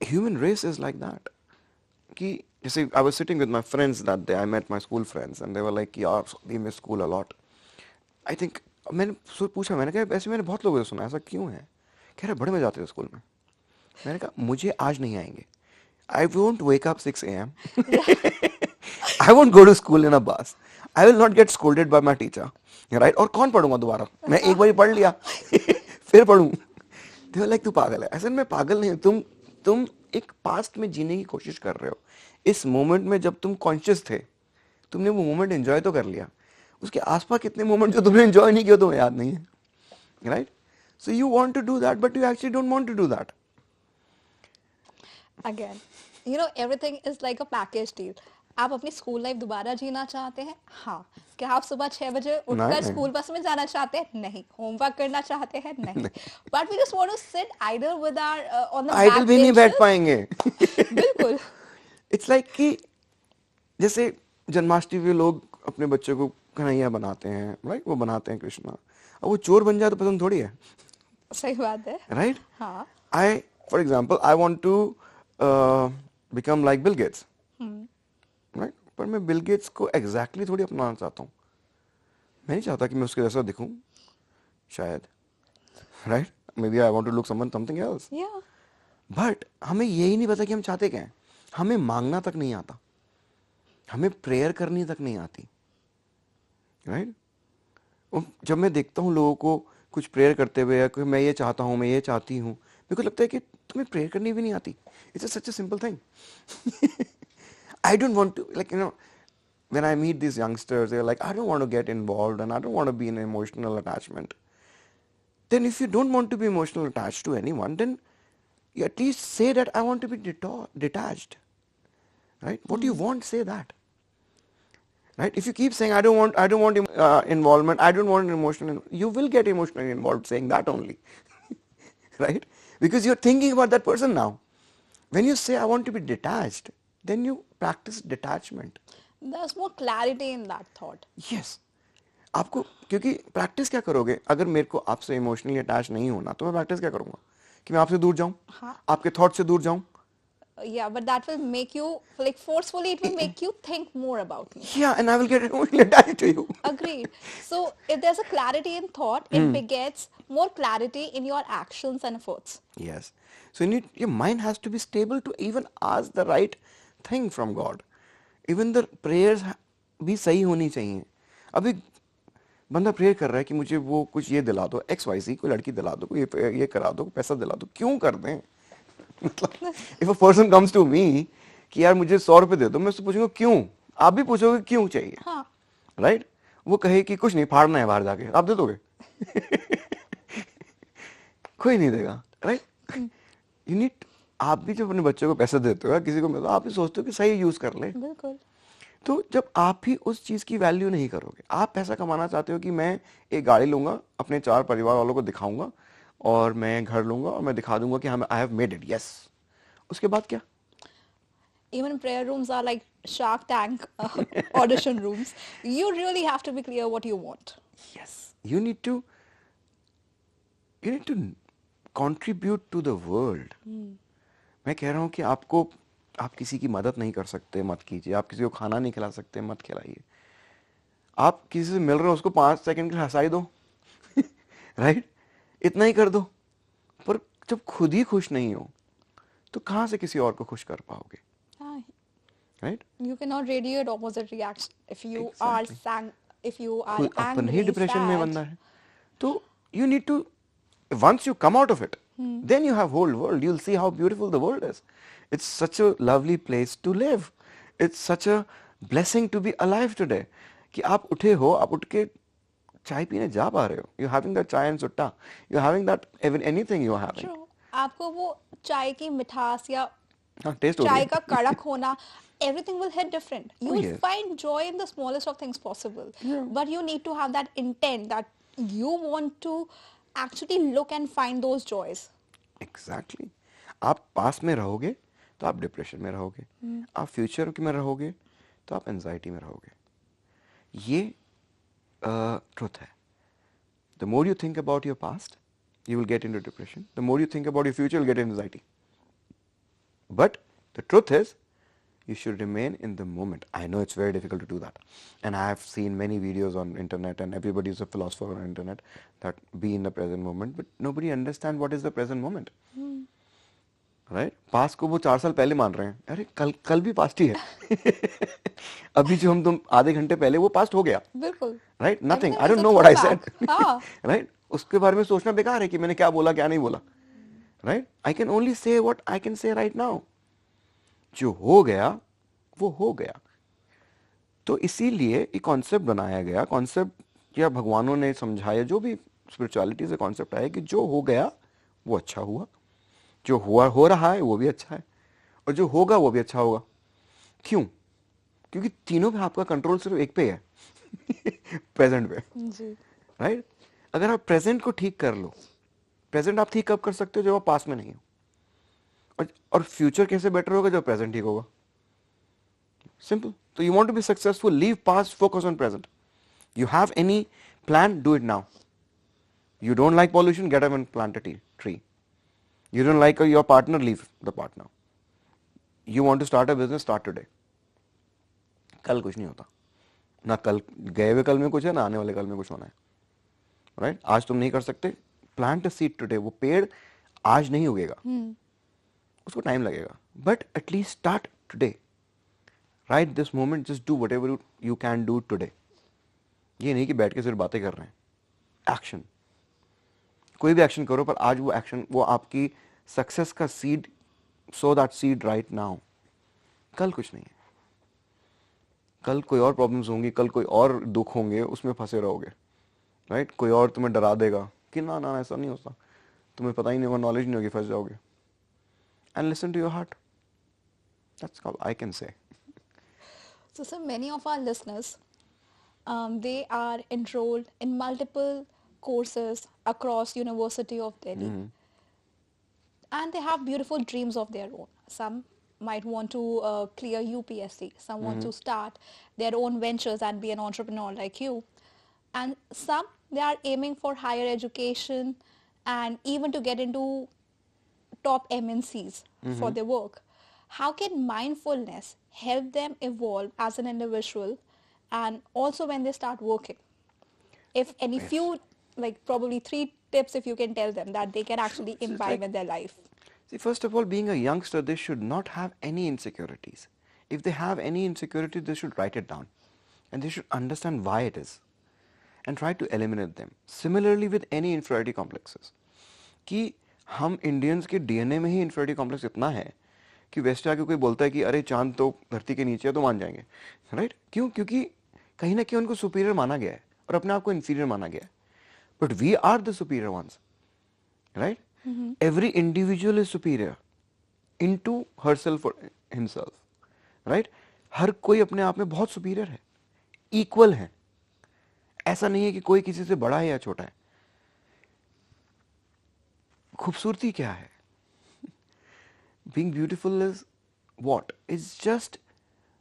Human race is like that. कि जैसे I was sitting with my friends that day, I met my school friends and they were like, यार we miss school a lot. I think मैंने पूछा, मैंने कहा ऐसे मैंने बहुत लोगों से सुना, ऐसा क्यों है? कह रहे बड़े मजे आते थे स्कूल में. मैंने कहा मुझे आज नहीं आएंगे. I won't wake up 6 a.m. I won't go to school in a bus. I will not get scolded by my teacher. Right? और कौन पढ़ूंगा दोबारा? मैं एक बार पढ़ लिया फिर पढ़ूं. They were like तू पागल है. ऐसे मैं पागल नहीं. तुम एक पास्ट में जीने की कोशिश कर रहे हो. इस मोमेंट में जब तुम कॉन्शियस थे, तुमने वो मोमेंट एंजॉय तो कर लिया. उसके आसपास कितने मोमेंट जो तुमने एंजॉय नहीं किया तुम्हें याद नहीं है. Right? So you want to do that but you actually don't want to do that. Again, everything is like a package deal. आप अपनी स्कूल लाइफ दोबारा जीना चाहते हैं? हाँ. क्या आप सुबह 6 बजे उठकर नहीं. स्कूल बस में जाना चाहते हैं? नहीं. होमवर्क करना चाहते हैं? नहीं. But we just want to sit idle with our on the idle back भी नहीं बैठ benches. पाएंगे. बिल्कुल. इट्स लाइक कि जैसे जन्माष्टमी पे लोग अपने बच्चे को कन्हैया बनाते हैं, राइट? वो बनाते हैं कृष्णा. अब वो चोर बन जाए तो पसंद थोड़ी है. सही बात है. राइट? हाँ. I for example I want to become like Bill Gates. Right? पर मैं बिल गेट्स को एग्जैक्टली थोड़ी अपनाना चाहता हूँ. मैं नहीं चाहता कि मैं उसके जैसा दिखूं, शायद. Right? maybe I want to look something else. Yeah. But हमें यही नहीं पता कि हम चाहते क्या हैं. हमें मांगना तक नहीं आता, हमें प्रेयर करनी तक नहीं आती, राइट. जब मैं देखता हूँ लोगों को कुछ प्रेयर करते हुए या मैं ये चाहता हूँ, मैं ये चाहती हूँ, मेरे को लगता है कि तुम्हें प्रेयर करनी भी नहीं आती. It's such a simple thing. I don't want to, like, when I meet these youngsters, they're like, I don't want to get involved and I don't want to be in emotional attachment. Then if you don't want to be emotionally attached to anyone, then you at least say that I want to be detached. Right? What do you want? Say that. Right? If you keep saying I don't want involvement, I don't want emotional, you will get emotionally involved saying that only. Right? Because you're thinking about that person now. When you say I want to be detached, then you practice detachment. There's more clarity in that thought. Yes. आपको, क्योंकि प्रैक्टिस क्या करोगे, अगर मेरे को आपसे इमोशनली अटैच नहीं होना तो मैं प्रैक्टिस क्या करूंगा कि मैं आपसे दूर जाऊं, हाँ. आपके थॉट से दूर जाऊं. Yeah, but that will make you, like, forcefully, it will make you think more about me. Yeah, and I will get emotionally attached to you. Agreed. So if there's a clarity in thought, it begets more clarity in your actions and efforts. Yes. So your mind has to be stable to even ask the right thing from God. Even the prayers भी सही होनी चाहिए. अभी बंदा प्रेयर कर रहा है कि मुझे वो कुछ ये दिला दो, XYZ, कोई लड़की दिला दो, कोई ये करा दो, पैसा दिला दो. क्यों कर दें? मतलब if a person comes to me कि यार मुझे 100 रुपए दे दो, मैं उससे पूछूंगा क्यों. आप भी पूछोगे क्यों चाहिए, हाँ. राइट. वो कहे कि कुछ नहीं, फाड़ना है बाहर जाके, आप दे दोगे? कोई नहीं देगा, राइट. यू नीड, आप भी जब अपने बच्चों को पैसा देते हो या किसी को मिलता, आप भी सोचते हो कि सही यूज कर ले. बिल्कुल. तो जब आप भी उस चीज की वैल्यू नहीं करोगे, आप पैसा कमाना चाहते हो कि मैं एक गाड़ी लूंगा, अपने 4 परिवार वालों को दिखाऊंगा और मैं घर लूंगा और मैं दिखा दूंगा कि I have made it, yes. उसके बाद क्या? Even prayer rooms are like Shark Tank audition rooms. You really have to be clear what you want. Yes, you need to contribute to the world. मैं कह रहा हूँ कि आप किसी की मदद नहीं कर सकते, मत कीजिए. आप किसी को खाना नहीं खिला सकते, मत खिलाइए. आप किसी से मिल रहे हो, उसको 5 सेकंड के लिए हंसाई दो. राइट. इतना ही कर दो. पर जब खुद ही खुश नहीं हो तो कहां से किसी और को खुश कर पाओगे, right. You cannot radiate opposite reaction if you Exactly. if you are खुद अपन ही angry, डिप्रेशन में sad. बंदा है. तो you need to, once you come out of it, then you have whole world. You'll see how beautiful the world is. It's such a lovely place to live. It's such a blessing to be alive today. कि आप उठे हो, आप उठ के चाय पीने जा पा रहे हो. You're having that chai and sutta. You're having that, even anything you're having. True. आपको वो चाय की मिठास या हाँ, taste हो चाय रही का कड़क होना, everything will hit different. You Oh, will yes. find joy in the smallest of things possible. But you need to have that intent that you want to actually look and find those joys. Exactly. आप पास में रहोगे तो आप डिप्रेशन में रहोगे. आप फ्यूचर में रहोगे तो आप एंजाइटी में रहोगे. ये ट्रुथ है. The more you think about your past, you will get into depression. The more you think about your future, you'll get into anxiety. But the truth is, you should remain in the moment. I know it's very difficult to do that. And I have seen many videos on internet and everybody is a philosopher on internet that be in the present moment, but nobody understands what is the present moment. Right. Past को वो 4 साल पहले मान रहे हैं. अरे कल भी पास्ट ही है. अभी जो तुम आधे घंटे पहले, वो पास्ट हो गया. बिल्कुल. Right. Nothing, Everything I don't is a know what I throwback. Said. हाँ. राइट. उसके बारे में सोचना बेकार है कि मैंने क्या बोला, क्या नहीं बोला. Right. I can only say what I can से राइट नाउ. जो हो गया वो हो गया. तो इसीलिए एक कॉन्सेप्ट बनाया गया, कॉन्सेप्ट या भगवानों ने समझाया, जो भी स्पिरिचुअलिटी से कॉन्सेप्ट आया कि जो हो गया वो अच्छा हुआ, जो हुआ हो रहा है वो भी अच्छा है, और जो होगा वो भी अच्छा होगा. क्यों? क्योंकि तीनों पे आपका कंट्रोल सिर्फ एक पे है. प्रेजेंट पे. जी. राइट. अगर आप प्रेजेंट को ठीक कर लो, प्रेजेंट आप ठीक कब कर सकते हो, जब आप पास में नहीं हो. और फ्यूचर कैसे बेटर होगा, जब प्रेजेंट ठीक होगा. सिंपल. तो you want to be successful, leave past, focus on present. You have any plan, do it now. You don't like pollution, get up and plant a tree. You don't like your partner, leave the partner. You want to start a business, start today. कल कुछ नहीं होता. ना कल, गए हुए कल में कुछ है, ना आने वाले कल में कुछ होना है. राइट. आज तुम नहीं कर सकते, प्लांट अ सीड टुडे, वो पेड़ आज नहीं उगेगा, उसको टाइम लगेगा, but at least start today, right this moment, just do whatever you can do today. ये नहीं कि बैठ के सिर्फ बातें कर रहे हैं, एक्शन, कोई भी एक्शन करो, पर आज वो एक्शन, वो आपकी सक्सेस का seed, so that seed right now. कल कुछ नहीं है, कल कोई और प्रॉब्लम्स होंगी, कल कोई और दुख होंगे, उसमें फंसे रहोगे, राइट? कोई और तुम्हें डरा देगा कि ना ना ऐसा नहीं होता, तुम्हें पता ही नहीं होगा, नॉलेज नहीं होगी, फंस जाओगे। And listen to your heart, that's all I can say. So, sir, many of our listeners, they are enrolled in multiple courses across University of Delhi, and they have beautiful dreams of their own. Some might want to clear UPSC, some want to start their own ventures and be an entrepreneur like you, and some they are aiming for higher education and even to get into top MNCs for their work. How can mindfulness help them evolve as an individual and also when they start working? If any Yes. few, like probably 3 tips if you can tell them that they can actually So it's imbibe like, in their life. see, first of all, being a youngster, they should not have any insecurities. If they have any insecurity, they should write it down. And they should understand why it is. And try to eliminate them. Similarly with any inferiority complexes. कि हम इंडियंस के डीएनए में ही inferiority complex इतना है कि वेस्ट आके कोई बोलता है कि अरे चांद तो धरती के नीचे है तो मान जाएंगे, राइट? क्यों? क्योंकि कहीं ना कहीं उनको सुपीरियर माना गया है और अपने आप को इंफीरियर माना गया है. But we are the superior ones, right? Every individual is superior into herself or himself, right? हर कोई अपने आप में बहुत सुपीरियर है, इक्वल है. ऐसा नहीं है कि कोई किसी से बड़ा है या छोटा है. खूबसूरती क्या है? Being beautiful is what? It's just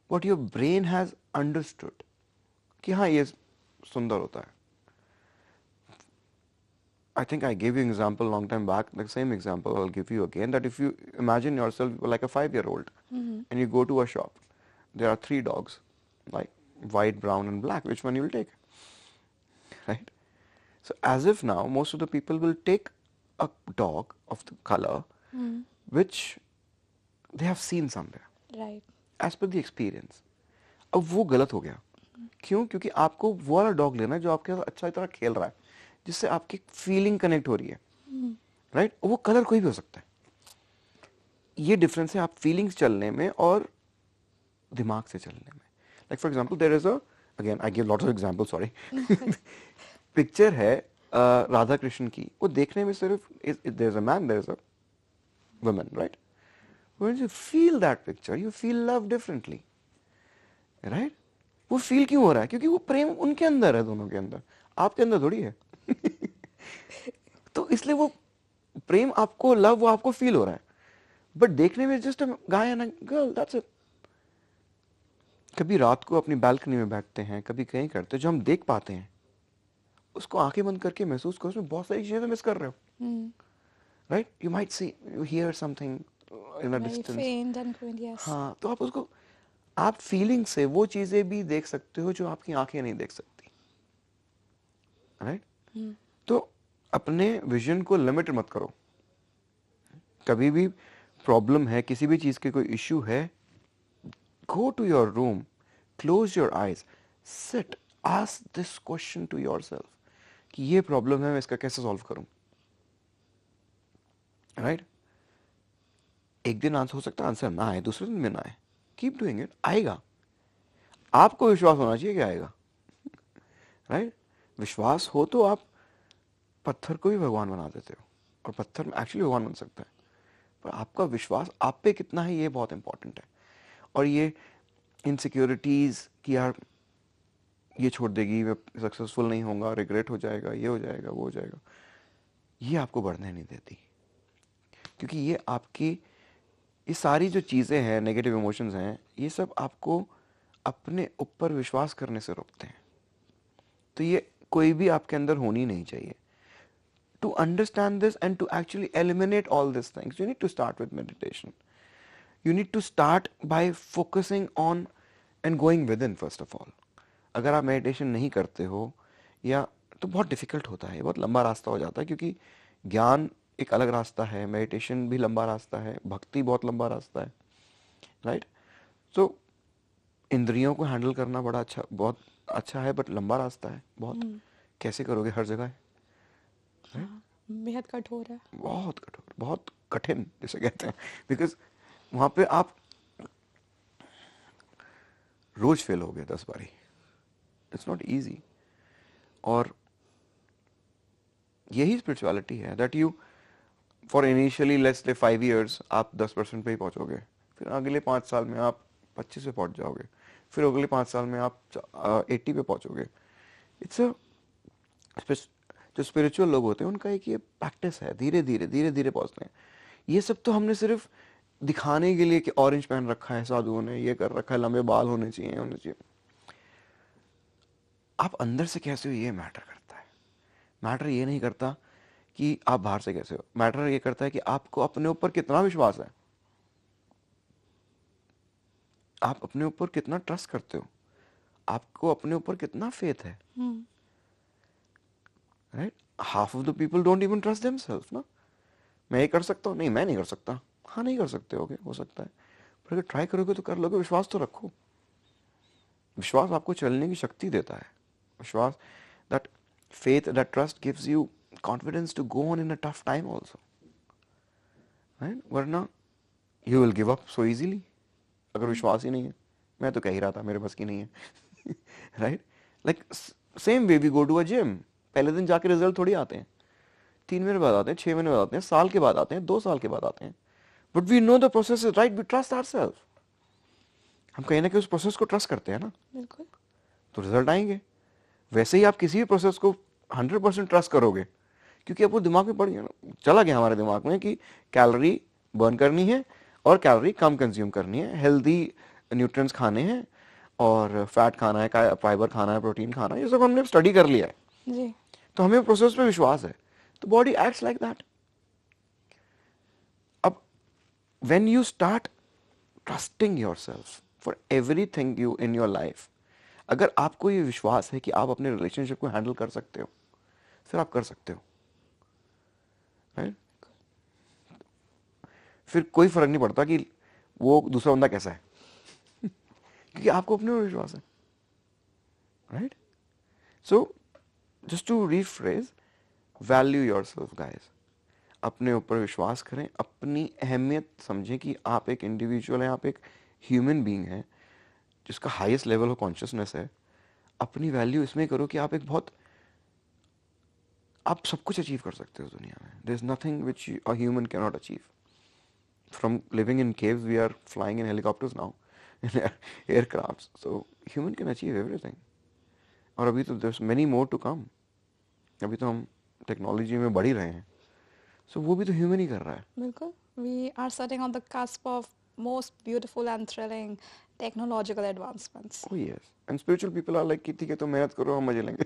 what your brain has understood. कि हाँ ये सुंदर होता है. I think I gave you an example long time back, the same example I'll give you again, that if you imagine yourself like a 5-year-old and you go to a shop, there are 3 dogs, like white, brown and black, which one you'll take, right? So as if now most of the people will take a dog of the color which they have seen somewhere, Right. as per the experience. अब वो गलत हो गया. क्यों? क्योंकि आपको वो वाला डॉग लेना है जो आपके साथ अच्छा तरह खेल रहा है, जिससे आपकी फीलिंग कनेक्ट हो रही है, राइट? वो कलर कोई भी हो सकता है. ये डिफरेंस है आप फीलिंग्स चलने में और दिमाग से चलने में. Like for example there is a, again I give lots of example, sorry. Picture है राधा कृष्ण की. वो देखने में सिर्फ there is a man, there is a woman, right? When you feel that picture you feel love differently, right? वो फील क्यों हो रहा है? क्योंकि वो प्रेम उनके अंदर है, दोनों के अंदर, आपके अंदर थोड़ी है. तो इसलिए वो प्रेम आपको, लव वो आपको फील हो रहा है, बट देखने में just guy and girl, that's it. कभी रात को अपनी बालकनी में बैठते हैं, कभी कहीं करते हैं, जो हम देख पाते हैं उसको आंखें बंद करके महसूस करो, उसमें बहुत सारी चीजें मिस कर रहे हो, right? You might see, you here something in a Very distance. faint and faint, yes. हाँ, तो आप उसको, आप फीलिंग से वो चीजें भी देख सकते हो जो आपकी आंखें नहीं देख सकती, राइट? तो अपने विजन को लिमिट मत करो. कभी भी प्रॉब्लम है, किसी भी चीज के कोई इश्यू है, go to your room, close your eyes, sit, ask this question to yourself कि ये प्रॉब्लम है, मैं इसका कैसे सॉल्व करूं, राइट? एक दिन आंसर हो सकता है, आंसर ना आए, दूसरे दिन में ना आए, कीप डूइंग इट, आएगा. आपको विश्वास होना चाहिए कि आएगा, राइट? विश्वास हो तो आप पत्थर को भी भगवान बना देते हो, और पत्थर में एक्चुअली भगवान बन सकता है. पर आपका विश्वास आप पे कितना है, ये बहुत इंपॉर्टेंट है. और ये इनसिक्योरिटीज कि यार ये छोड़ देगी, मैं सक्सेसफुल नहीं होऊंगा, रिग्रेट हो जाएगा, ये हो जाएगा, वो हो जाएगा, ये आपको बढ़ने नहीं देती. क्योंकि ये आपकी, ये सारी जो चीज़ें हैं, नेगेटिव इमोशंस हैं, ये सब आपको अपने ऊपर विश्वास करने से रोकते हैं. तो ये कोई भी आपके अंदर होनी नहीं चाहिए. To understand this and to actually eliminate all these things, you need to start with meditation. You need to start by focusing on and going within first of all. अगर आप मेडिटेशन नहीं करते हो, या तो बहुत डिफिकल्ट होता है, बहुत लंबा रास्ता हो जाता है, क्योंकि ज्ञान एक अलग रास्ता है, मेडिटेशन भी लंबा रास्ता है, भक्ति बहुत लंबा रास्ता है, राइट? सो इंद्रियों को हैंडल करना बड़ा अच्छा, बहुत अच्छा है, बट लंबा रास्ता है बहुत। कैसे करोगे? हर जगह है, हाँ, बेहद कठोर है। बहुत कठोर, बहुत कठिन जिसे कहते हैं, बिकॉज वहां पे आप रोज फेल हो गए 10 बारी, इट्स नॉट इजी। और यही स्पिरिचुअलिटी है, that you for initially let's say 5 years आप 10% पे ही पहुंचोगे, फिर अगले 5 साल में आप 25 पे पहुंच जाओगे, फिर अगले 5 साल में आप 80 पे पहुंचोगे। इट्स अ, जो स्पिरिचुअल लोग होते हैं उनका एक ये प्रैक्टिस है, धीरे धीरे पहुंचते हैं। ये सब तो हमने सिर्फ दिखाने के लिए कि ऑरेंज पहन रखा है साधुओं ने, ये कर रखा है, लंबे बाल होने चाहिए। आप अंदर से कैसे हो ये मैटर करता है। मैटर ये नहीं करता कि आप बाहर से कैसे हो, मैटर ये करता है कि आपको अपने ऊपर कितना विश्वास है, आप अपने ऊपर कितना ट्रस्ट करते हो, आपको अपने ऊपर कितना फेथ है, right? Half of the people don't even trust themselves ना। मैं ये कर सकता हूँ, नहीं मैं नहीं कर सकता। हाँ, नहीं कर सकते होगे, हो सकता है, पर अगर ट्राई करोगे तो कर लोगे। विश्वास तो रखो। विश्वास आपको चलने की शक्ति देता है। विश्वास, that faith, that trust gives you confidence to go on in a tough time also, right? वरना you will give up so easily अगर विश्वास ही नहीं है। मैं तो कह ही रहा था मेरे बस की नहीं है, right? Like same way we go to a gym, पहले दिन जाके रिजल्ट थोड़ी आते हैं, 3 महीने बाद आते हैं, 6 महीने बाद आते हैं, साल के बाद आते हैं, 2 साल के बाद आते हैं, but we know the process is right, we trust ourselves. हम कहीं ना कहीं उस प्रोसेस को ट्रस्ट करते हैं ना, बिल्कुल। तो रिजल्ट आएंगे। वैसे ही आप किसी भी प्रोसेस को 100% ट्रस्ट करोगे, क्योंकि आपको दिमाग में पड़ गया ना, चला गया हमारे दिमाग में कि कैलोरी बर्न करनी है और कैलोरी कम कंज्यूम करनी है, हेल्दी न्यूट्रिएंट्स खाने हैं और फैट खाना है, फाइबर खाना है, प्रोटीन खाना है, ये सब हमने स्टडी कर लिया है जी। तो हमें प्रोसेस पे विश्वास है, तो बॉडी एक्ट्स लाइक दैट। अब when you start trusting yourself for everything you in your life, अगर आपको ये विश्वास है कि आप अपने रिलेशनशिप को हैंडल कर सकते हो, फिर आप कर सकते हो, राइट? फिर कोई फर्क नहीं पड़ता कि वो दूसरा बंदा कैसा है, क्योंकि आपको अपने ऊपर विश्वास है, right? So just to rephrase, value yourself guys. अपने ऊपर विश्वास करें, अपनी अहमियत समझें कि आप एक इंडिविजुअल हैं, आप एक ह्यूमन बीइंग हैं जिसका हाईएस्ट लेवल ऑफ कॉन्शियसनेस है। अपनी वैल्यू इसमें करो कि आप सब कुछ अचीव कर सकते हो दुनिया में। There is nothing which a human can not achieve. From living in caves we are flying in helicopters now, in aircrafts, so human can achieve everything. और अभी तो there is many more to come. अभी तो हम टेक्नोलॉजी में बढ़ ही रहे हैं, सो वो भी तो ह्यूमन ही कर रहा है। बिल्कुल। We are sitting on the cusp of most beautiful and thrilling technological advancements. Oh yes, and spiritual people are like कि ठीक है तो मेहनत करो, हम मजे लेंगे।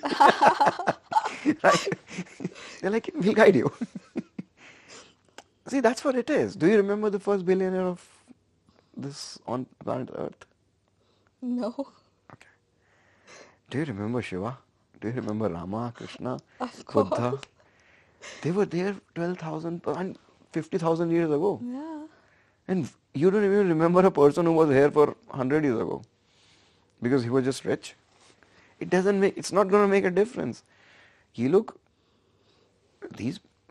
Right? They're like, we'll guide you. See, that's what it is. Do you remember the first billionaire of this on planet Earth? No. Okay. Do you remember Shiva? Do you remember Rama, Krishna, Of course. Buddha? They were there 12,000 and 50,000 years ago. Yeah. And you don't even remember a person who was here for 100 years ago because he was just rich. It's not going to make a difference. You look,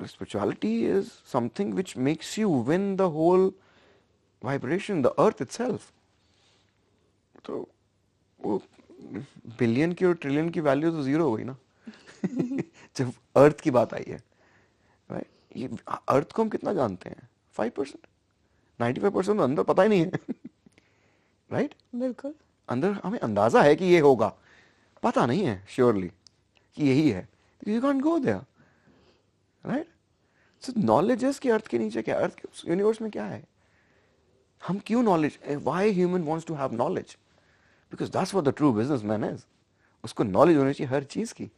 spirituality is something which makes you win the whole vibration, the earth itself. तो वो बिलियन की और ट्रिलियन की वैल्यू तो जीरो हो गई ना जब अर्थ की बात आई है, राइट? ये अर्थ को हम कितना जानते हैं? 5%, 95% अंदर पता ही नहीं है, राइट? बिल्कुल। अंदर हमें अंदाजा है कि ये होगा, पता नहीं है श्योरली कि यही है, you can't go there, right? So knowledge is कि अर्थ के नीचे क्या, अर्थ के यूनिवर्स में क्या है, हम क्यों knowledge, why human wants to have knowledge, because that's what the true businessman is. उसको नॉलेज होनी चाहिए हर चीज की,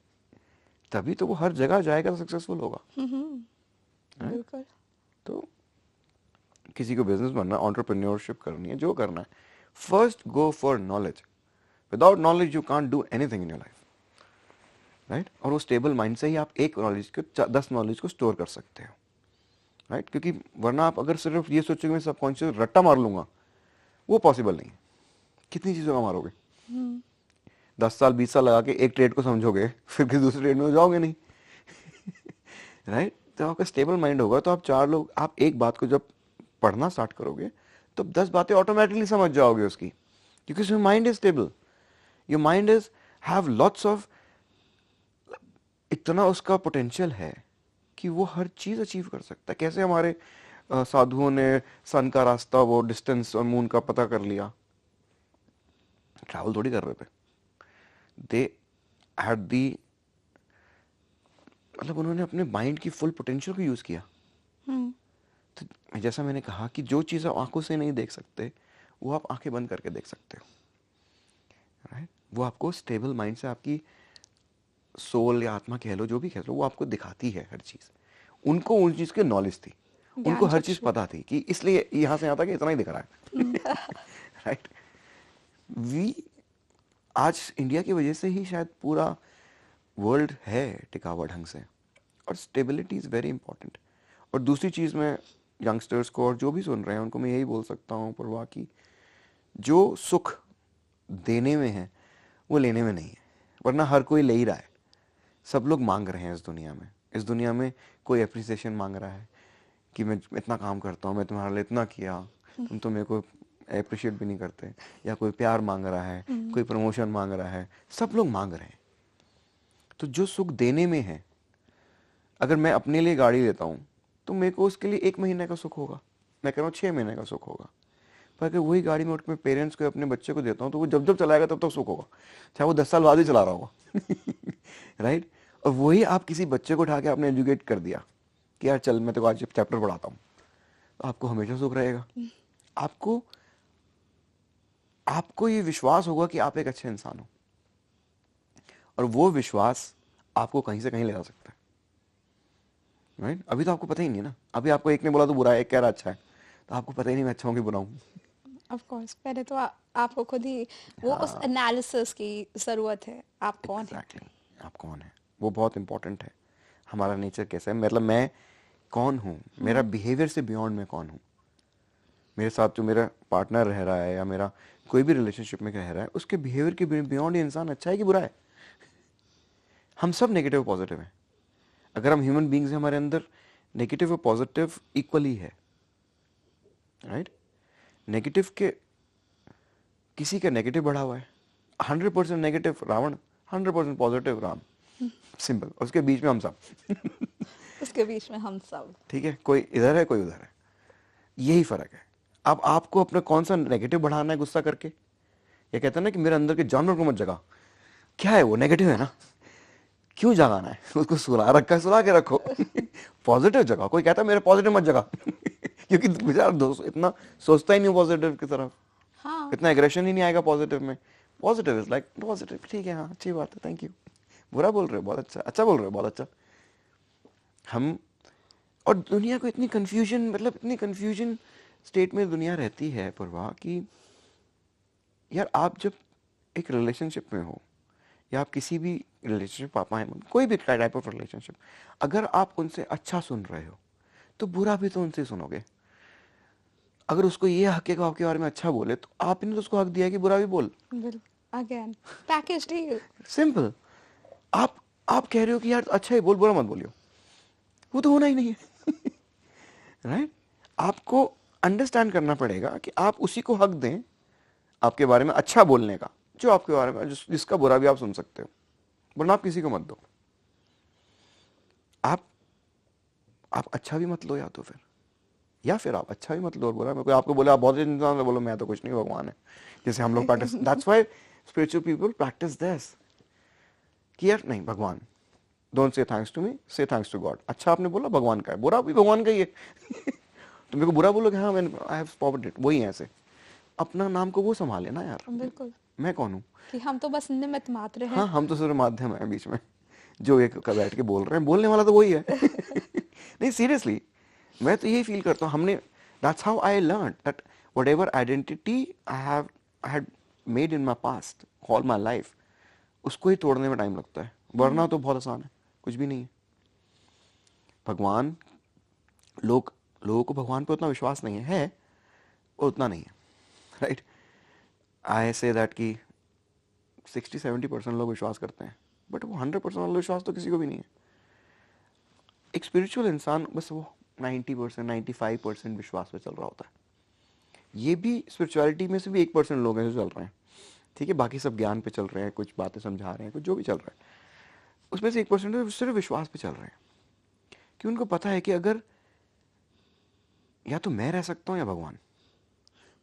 तभी तो वो हर जगह जाएगा तो सक्सेसफुल होगा। बिल्कुल। तो किसी को बिजनेस बनना, एंटरप्रेन्योरशिप करनी है, जो करना है, first go for knowledge. Without knowledge you can't do anything in your life. Right और वो स्टेबल माइंड से ही आप एक नॉलेज को 10 नॉलेज को स्टोर कर सकते हो, राइट क्योंकि वरना आप अगर सिर्फ ये सोचोगे मैं सबकॉन्शियस रट्टा मार लूंगा, वो पॉसिबल नहीं है। कितनी चीज़ों का मारोगे? 10 साल 20 साल लगा के एक ट्रेड को समझोगे, फिर किसी दूसरे ट्रेड में जाओगे नहीं। राइट तो आपका स्टेबल माइंड होगा तो आप 4 लोग, आप एक बात को जब पढ़ना स्टार्ट करोगे तो 10 बातें ऑटोमेटिकली समझ जाओगे उसकी, क्योंकि उसमें mind is stable. Your mind is have lots of, इतना उसका पोटेंशियल है कि वो हर चीज अचीव कर सकता है। कैसे हमारे साधुओं ने सन का रास्ता, वो डिस्टेंस और मून का पता कर लिया, ट्रैवल थोड़ी कर रहे थे, दे हैड दी, मतलब उन्होंने अपने माइंड की फुल पोटेंशियल को यूज किया। तो जैसा मैंने कहा कि जो चीज़ आप आंखों से नहीं देख सकते वो आप आंखें बंद करके देख सकते हो, राइट वो आपको स्टेबल माइंड से आपकी सोल या आत्मा कह लो, जो भी कह लो, वो आपको दिखाती है हर चीज़। उनको उन चीज़ की नॉलेज थी, उनको हर चीज़ पता थी कि इसलिए यहाँ से यहाँ तक इतना ही दिख रहा है। राइट वी आज इंडिया की वजह से ही शायद पूरा वर्ल्ड है टिका हुआ ढंग से, और स्टेबिलिटी इज़ वेरी इंपॉर्टेंट। और दूसरी चीज़ मैं यंगस्टर्स को और जो भी सुन रहे हैं उनको मैं यही बोल सकता हूँ परवाह की, जो सुख देने में है वो लेने में नहीं है, वरना हर कोई ले ही रहा है। सब लोग मांग रहे हैं इस दुनिया में। इस दुनिया में कोई एप्रिसिएशन मांग रहा है कि मैं इतना काम करता हूँ, मैं तुम्हारे लिए इतना किया, तुम तो मेरे को अप्रिशिएट भी नहीं करते, या कोई प्यार मांग रहा है, कोई प्रमोशन मांग रहा है, सब लोग मांग रहे हैं। तो जो सुख देने में है, अगर मैं अपने लिए गाड़ी लेता हूँ तो मेरे को उसके लिए 1 महीने का सुख होगा, मैं कह रहा हूँ 6 महीने का सुख होगा। पर अगर वही गाड़ी में उठ के पेरेंट्स को, अपने बच्चे को देता हूँ तो वो जब जब चलाएगा तब तक सुख होगा, चाहे वो 10 साल बाद ही चला रहा होगा। राइट और वही आप किसी बच्चे को उठा के आपने एजुकेट कर दिया कि यार चल मैं तो आज चैप्टर पढ़ाता हूँ, तो आपको हमेशा सुख रहेगा। आपको आपको ये विश्वास होगा कि आप एक अच्छे इंसान हो, और वो विश्वास आपको कहीं से कहीं ले जा सकता है। राइट अभी तो आपको पता ही नहीं है ना, अभी आपको एक ने बोला तो बुरा है, एक कह रहा अच्छा है, तो आपको पता ही नहीं मैं अच्छा हूँ कि बुरा हूँ। ऑफ कोर्स पहले तो आपको खुद ही वो उस एनालिसिस की जरूरत है, आप कौन है। एग्जैक्टली आप कौन है, वो बहुत इंपॉर्टेंट है। हमारा नेचर कैसा है, मतलब मैं कौन हूँ, मेरा बिहेवियर से बियॉन्ड मैं कौन हूँ। मेरे साथ जो मेरा पार्टनर रह रहा है या मेरा कोई भी रिलेशनशिप में रह रहा है, उसके बिहेवियर के बियॉन्ड ये इंसान अच्छा है कि बुरा है। हम सब नेगेटिव पॉजिटिव हैं। अगर हम ह्यूमन बींग्स हैं, हमारे अंदर नेगेटिव और पॉजिटिव इक्वली है। राइट नेगेटिव के किसी का नेगेटिव बढ़ा हुआ है, 100% negative Ravan, 100% positive Ram, simple. उसके बीच में हम सब। उसके बीच में हम सब, ठीक है, कोई इधर है कोई उधर है, यही फर्क है। अब आपको अपना कौन सा नेगेटिव बढ़ाना है गुस्सा करके, ये कहते हैं ना कि मेरे अंदर के जानवर को मत जगा, क्या है वो नेगेटिव है ना, क्यों जगाना है उसको, सुला रखा है सुला के रखो। पॉजिटिव जगह, कोई कहता है मेरे पॉजिटिव मत जगा, क्योंकि बेचारा दोस्त इतना सोचता ही नहीं पॉजिटिव की तरफ, हाँ इतना एग्रेशन ही नहीं आएगा पॉजिटिव में। पॉजिटिव इज लाइक पॉजिटिव, ठीक है हाँ अच्छी बात है, थैंक यू, बुरा बोल रहे हो बहुत अच्छा, अच्छा बोल रहे हो बहुत अच्छा। हम और दुनिया को इतनी कंफ्यूजन, मतलब इतनी कंफ्यूजन स्टेट में दुनिया रहती है परवाह कि यार आप जब एक रिलेशनशिप में हो, या आप किसी भी रिलेशनशिप आप आए, कोई भी टाइप ऑफ रिलेशनशिप, अगर आप उनसे अच्छा सुन रहे हो तो बुरा भी तो उनसे सुनोगे। अगर उसको ये हक है कि आपके बारे में अच्छा बोले, तो आपने तो उसको हक दिया है कि बुरा भी बोल। Again package deal, simple. आप कह रहे हो कि यार अच्छा ही बोल, बुरा मत बोलियो, वो तो होना ही नहीं है। राइट आपको अंडरस्टैंड करना पड़ेगा कि आप उसी को हक दें आपके बारे में अच्छा बोलने का, जो आपके बारे में जिसका बुरा भी आप सुन सकते हो, वरना आप किसी को मत दो। आप अच्छा भी मत लो, या फिर आप अच्छा भी मत लो और बुरा, कोई आपको बोले आप बहुत इंसान है, बोलो मैं तो कुछ नहीं, भगवान है, जैसे हम लोग practice, that's why spiritual people practice this कि यार नहीं, भगवान, don't say thanks to me, से थैंक्स टू गॉड। अच्छा आपने बोला भगवान का है, बुरा भी भगवान का ही है। तो मेरे को बुरा बोलोगे, हाँ मैंने आई हैव फॉरवर्ड इट, वही है ऐसे। अपना नाम को वो संभाले ना यार, बिल्कुल मैं कौन हूँ कि हम तो बस निमित्त मात्र हैं। हाँ हम तो सिर्फ माध्यम है बीच में, जो एक बैठ के बोल रहे हैं, बोलने वाला तो वही है। नहीं सीरियसली, मैं तो यही फील करता हूँ, हमने that's how I learn that whatever identity I had made in my past all my life, उसको ही तोड़ने में टाइम लगता है। वरना तो बहुत आसान है, कुछ भी नहीं है। भगवान, लोगों को भगवान पे उतना विश्वास नहीं है और उतना नहीं है, राइट। आई से दैट कि 60-70% लोग विश्वास करते हैं, बट वो 100% वाला विश्वास तो किसी को भी नहीं है। एक स्पिरिचुअल इंसान बस वो 90%, 95% विश्वास पे चल रहा होता है। ये भी स्पिरिचुअलिटी में से भी 1% लोग हैं जो चल रहे हैं, ठीक है, बाकी सब ज्ञान पे चल रहे हैं, कुछ बातें समझा रहे हैं, कुछ जो भी चल रहा है, उसमें से 1% सिर्फ विश्वास पे चल रहे हैं, कि उनको पता है कि अगर या तो मैं रह सकता हूँ या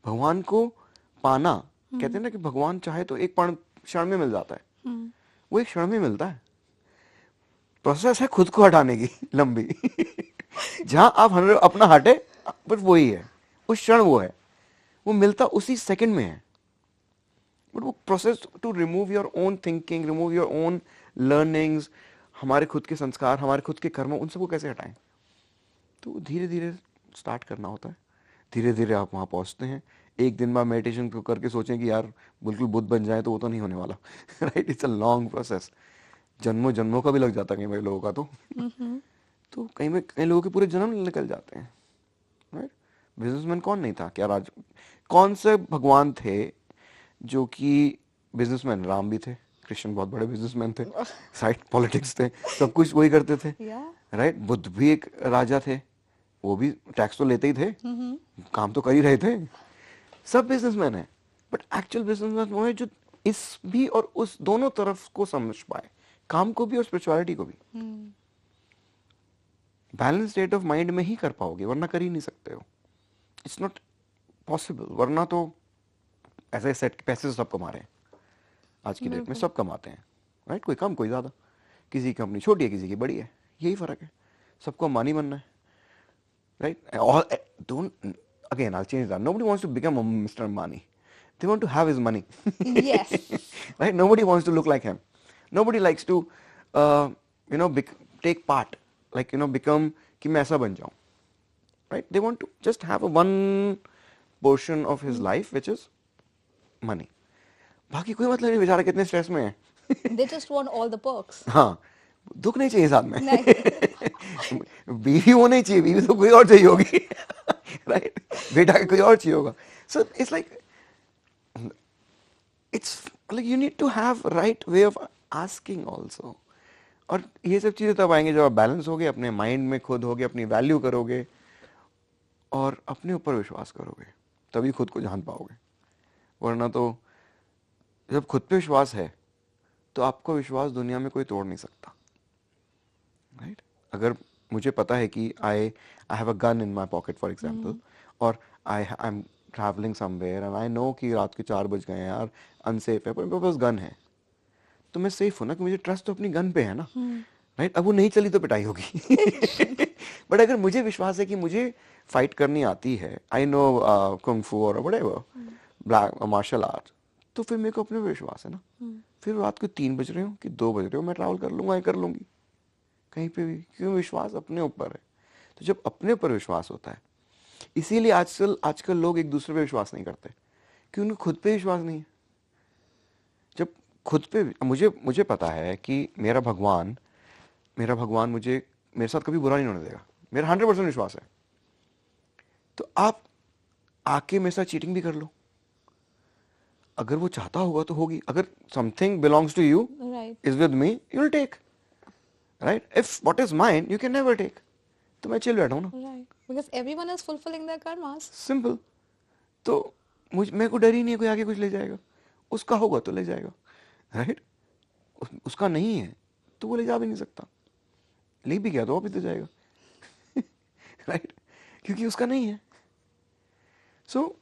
भगवान को पाना, कहते हैं ना कि भगवान चाहे तो एक क्षण में मिल जाता है, वो एक क्षण में मिलता है। प्रोसेस है खुद को हटाने की लंबी जहां आप अपना हटे, बट वही है, उस क्षण वो है, वो मिलता उसी सेकंड में है। बट वो process to remove your own thinking, remove your own learnings, हमारे खुद के संस्कार, हमारे खुद के कर्म, उन सबको कैसे हटाएं, तो धीरे धीरे स्टार्ट करना होता है। धीरे धीरे आप वहां पहुंचते हैं। एक दिन बाद मेडिटेशन करके सोचें कि यार बिल्कुल बुद्ध बन जाए, तो वो तो नहीं होने वाला right. It's a long process, जन्मों जन्मों का भी लग जाता है कई बार लोगों का, तो कई लोगों के पूरे जन्म निकल जाते हैं, राइट। बिजनेसमैन कौन नहीं था, क्या कौन से भगवान थे जो कि बिजनेसमैन? राम भी थे, कृष्ण बहुत बड़े बिजनेसमैन थे, साइड पॉलिटिक्स थे, सब कुछ वही करते थे, राइट। बुद्ध भी एक राजा थे, वो भी टैक्स तो लेते ही थे, काम तो कर ही रहे थे, सब बिजनेसमैन है। बट एक्चुअल बिजनेसमैन वो है जो इस भी और उस दोनों तरफ को समझ पाए, काम को भी और स्पिरिचुअलिटी को भी। बैलेंस स्टेट ऑफ माइंड में ही कर पाओगे, वरना कर ही नहीं सकते हो, इट्स नॉट पॉसिबल। वरना तो ऐसे सेट पैसे तो सब कमा रहे हैं आज की डेट में, सब कमाते हैं, राइट। कोई कम कोई ज्यादा, किसी की कंपनी छोटी है किसी की बड़ी है, यही फर्क है, सबको अंबानी बनना है, right. Don't, again I'll change that, nobody wants to become a Mr. Ambani, they want to have his money Yes. right, nobody wants to look like him, nobody likes to you know take part, like become कि मैं ऐसा बन जाऊं, right, they want to just have a one portion of his life which is money, बाकी कोई मतलब नहीं, बेचारा कितने स्ट्रेस में है They just want all the perks. हाँ, दुख नहीं चाहिए साथ में नहीं. बीवी होनी चाहिए, बीवी तो कोई और चाहिए होगी राइट, बेटा कोई और चाहिए होगा। So it's like you need to have right way of asking also. और ये सब चीजें तब आएंगे जब आप बैलेंस होगे, अपने माइंड में खुद होगे, अपनी वैल्यू करोगे और अपने ऊपर विश्वास करोगे, तभी खुद को जान पाओगे। वरना तो जब खुद पे विश्वास है तो आपको विश्वास दुनिया में कोई तोड़ नहीं सकता, राइट। अगर मुझे पता है कि I have a gun in my pocket for example, और I am travelling somewhere and I know कि रात के 4 बज गए हैं यार, अनसेफ है, पर मेरे पास गन है, तो मैं सेफ हूं ना, कि मुझे ट्रस्ट तो अपनी गन पे है ना, राइट। अब वो नहीं चली तो पिटाई होगी बट अगर मुझे विश्वास है कि मुझे फाइट करनी आती है, आई नो कुंग फू और व्हाटएवर ब्लैक मार्शल आर्ट, तो फिर मेरे को अपने पे विश्वास है ना, फिर रात को 3 बज रहे हो कि 2 बज रहे हो, मैं ट्रैवल कर लूंगा, कर लूंगी कहीं पे भी, क्यों? विश्वास अपने ऊपर है। तो जब अपने ऊपर विश्वास होता है, इसीलिए आजकल लोग एक दूसरे पे विश्वास नहीं करते, कि उनको खुद पे विश्वास नहीं है। जब खुद पे, मुझे पता है कि मेरा भगवान मुझे मेरे साथ कभी बुरा नहीं होने देगा, मेरा 100% विश्वास है। तो आप आके मेरे साथ चीटिंग भी कर लो, अगर वो चाहता होगा तो होगी। अगर something belongs to you, Right. Is with me, you will take, right. If what is mine you can never take, तो मैं चिल बैठा हूं ना, Right. Because everyone is fulfilling their karmas. Simple. तो मेरे को डर ही नहीं है कोई आगे कुछ ले जाएगा, उसका होगा तो ले जाएगा, राइट। उसका नहीं है तो वो ले जा भी नहीं सकता, ले भी गया तो वापिस ले जाएगा राइट, क्योंकि उसका नहीं है। सो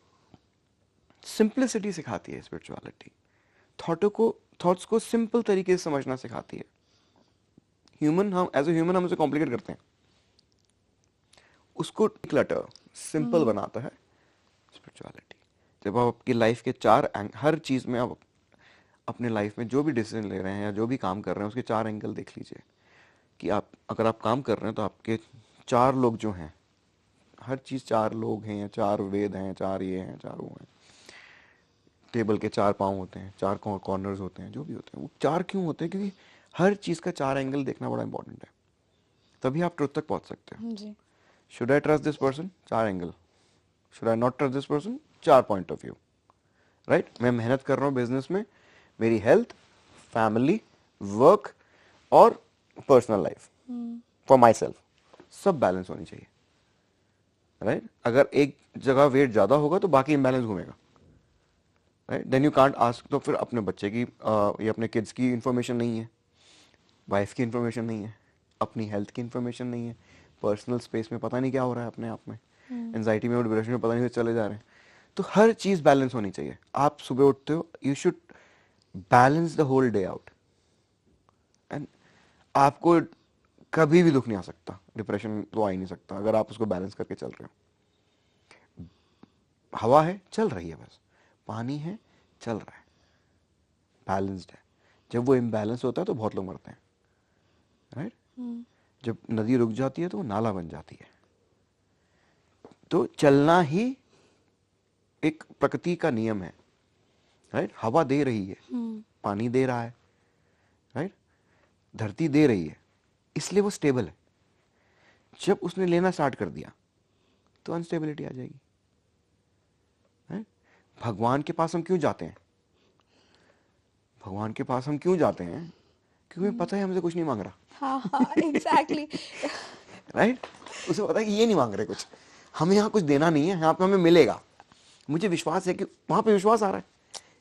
सिंप्लिसिटी सिखाती है स्पिरिचुअलिटी, थॉट्स को सिंपल तरीके से समझना सिखाती है। हम एज ए ह्यूमन हम उसे कॉम्प्लिकेट करते हैं, उसको क्लटर सिंपल बनाता है स्पिरिचुअलिटी। जब आप आपकी लाइफ के हर चीज में आप अपने लाइफ में जो भी डिसीजन ले रहे हैं या जो भी काम कर रहे हैं, उसके 4 एंगल देख लीजिए, कि अगर आप काम कर रहे हैं तो आपके 4 लोग जो हैं, हर चीज 4 लोग हैं, या 4 वेद हैं, 4 ये हैं, 4 वो हैं, टेबल के 4 पाँव होते हैं, 4 कॉर्नर्स होते हैं, जो भी होते हैं, वो 4 क्यों होते हैं? क्योंकि हर चीज़ का 4 एंगल देखना बड़ा इंपॉर्टेंट है, तभी आप ट्रुथ तक पहुंच सकते हो। जी। Should I trust this person, 4 angle. Should I not trust this person, 4 point of view. Right, मैं मेहनत कर रहा हूँ बिजनेस में, मेरी हेल्थ, फैमिली, वर्क और personal life for myself, सब बैलेंस होनी चाहिए। राइट, अगर एक जगह वेट ज्यादा होगा तो बाकी इम्बैलेंस घूमेगा। Right, then you can't ask, तो फिर अपने बच्चे की या अपने किड्स की इंफॉर्मेशन नहीं है, वाइफ की इंफॉर्मेशन नहीं है, अपनी हेल्थ की इंफॉर्मेशन नहीं है, पर्सनल स्पेस में पता नहीं क्या हो रहा है अपने आप में, एंजाइटी में और डिप्रेशन में पता नहीं चले जा रहे हैं। तो हर चीज बैलेंस होनी चाहिए। आप सुबह उठते हो, you should balance the whole day out, and आपको कभी भी दुख नहीं आ सकता, डिप्रेशन तो आ ही नहीं सकता अगर आप उसको बैलेंस करके चल रहे हो। हवा है, चल रही है, बस पानी है, चल रहा है, बैलेंस्ड है। जब वो इम्बैलेंस होता है तो बहुत लोग मरते हैं। राइट, जब नदी रुक जाती है तो वो नाला बन जाती है। तो चलना ही एक प्रकृति का नियम है। राइट, हवा दे रही है, पानी दे रहा है, राइट, धरती दे रही है, इसलिए वो स्टेबल है। जब उसने लेना स्टार्ट कर दिया तो अनस्टेबिलिटी आ जाएगी। राइट, भगवान के पास हम क्यों जाते हैं? भगवान के पास हम क्यों जाते हैं? क्योंकि हमें पता है हमसे कुछ नहीं मांग रहा। हाँ हाँ, एग्जैक्टली। राइट, उसे पता है कि ये नहीं मांग रहे कुछ, हमें यहाँ कुछ देना नहीं है, यहाँ पे हमें मिलेगा। मुझे विश्वास है कि वहां पे विश्वास आ रहा है,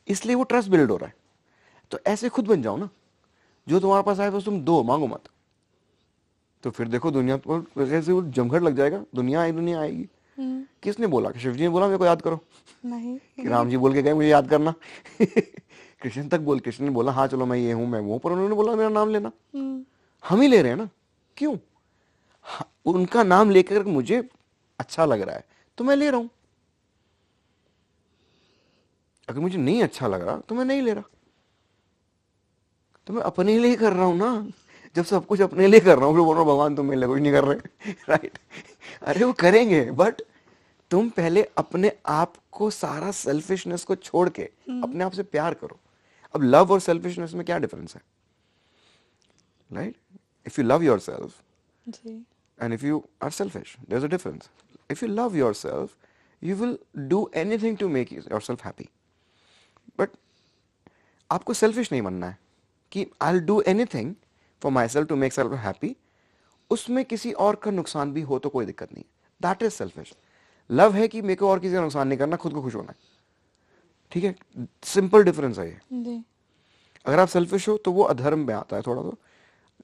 इसलिए वो ट्रस्ट बिल्ड हो रहा है। तो ऐसे खुद बन जाओ ना, जो तुम्हारे पास आए बस तुम दो, मांगो मत। तो फिर देखो दुनिया पर कैसे वो जमघट लग जाएगा, दुनिया आएगी। किसने बोला? कि शिव जी ने बोला मेरे को याद करो? नहीं। कि राम जी बोल के गए मुझे याद करना? कृष्ण तक बोल, कृष्ण ने बोला हाँ चलो मैं ये हूं मैं वो हूं, पर उन्होंने बोला मेरा नाम लेना। हम ही ले रहे हैं ना, क्यों? उनका नाम लेकर मुझे अच्छा लग रहा है तो मैं ले रहा हूं, अगर मुझे नहीं अच्छा लग रहा तो मैं नहीं ले रहा। तो मैं अपने लिए कर रहा हूं ना। जब सब कुछ अपने लिए कर रहा हूं फिर बोल रहा हूं भगवान तुम मेरे लिए कुछ नहीं कर रहे। राइट, अरे वो करेंगे, बट तुम पहले अपने आप को, सारा सेल्फिशनेस को छोड़ के अपने आप से प्यार करो। अब लव और सेल्फिशनेस में क्या डिफरेंस है? Right, if you love your self ji. and if you are selfish, there's a difference. If you love yourself, you will do anything to make yourself happy. But आपको selfish नहीं बनना है कि I'll do anything for myself to make self happy, उसमें किसी और का नुकसान भी हो तो कोई दिक्कत नहीं। That is selfish. लव है कि मेरे को और किसी का नुकसान नहीं करना, खुद को खुश होना है। ठीक है, सिंपल डिफरेंस है ये। जी। अगर आप सेल्फिश हो तो वो अधर्म में आता है थोड़ा, तो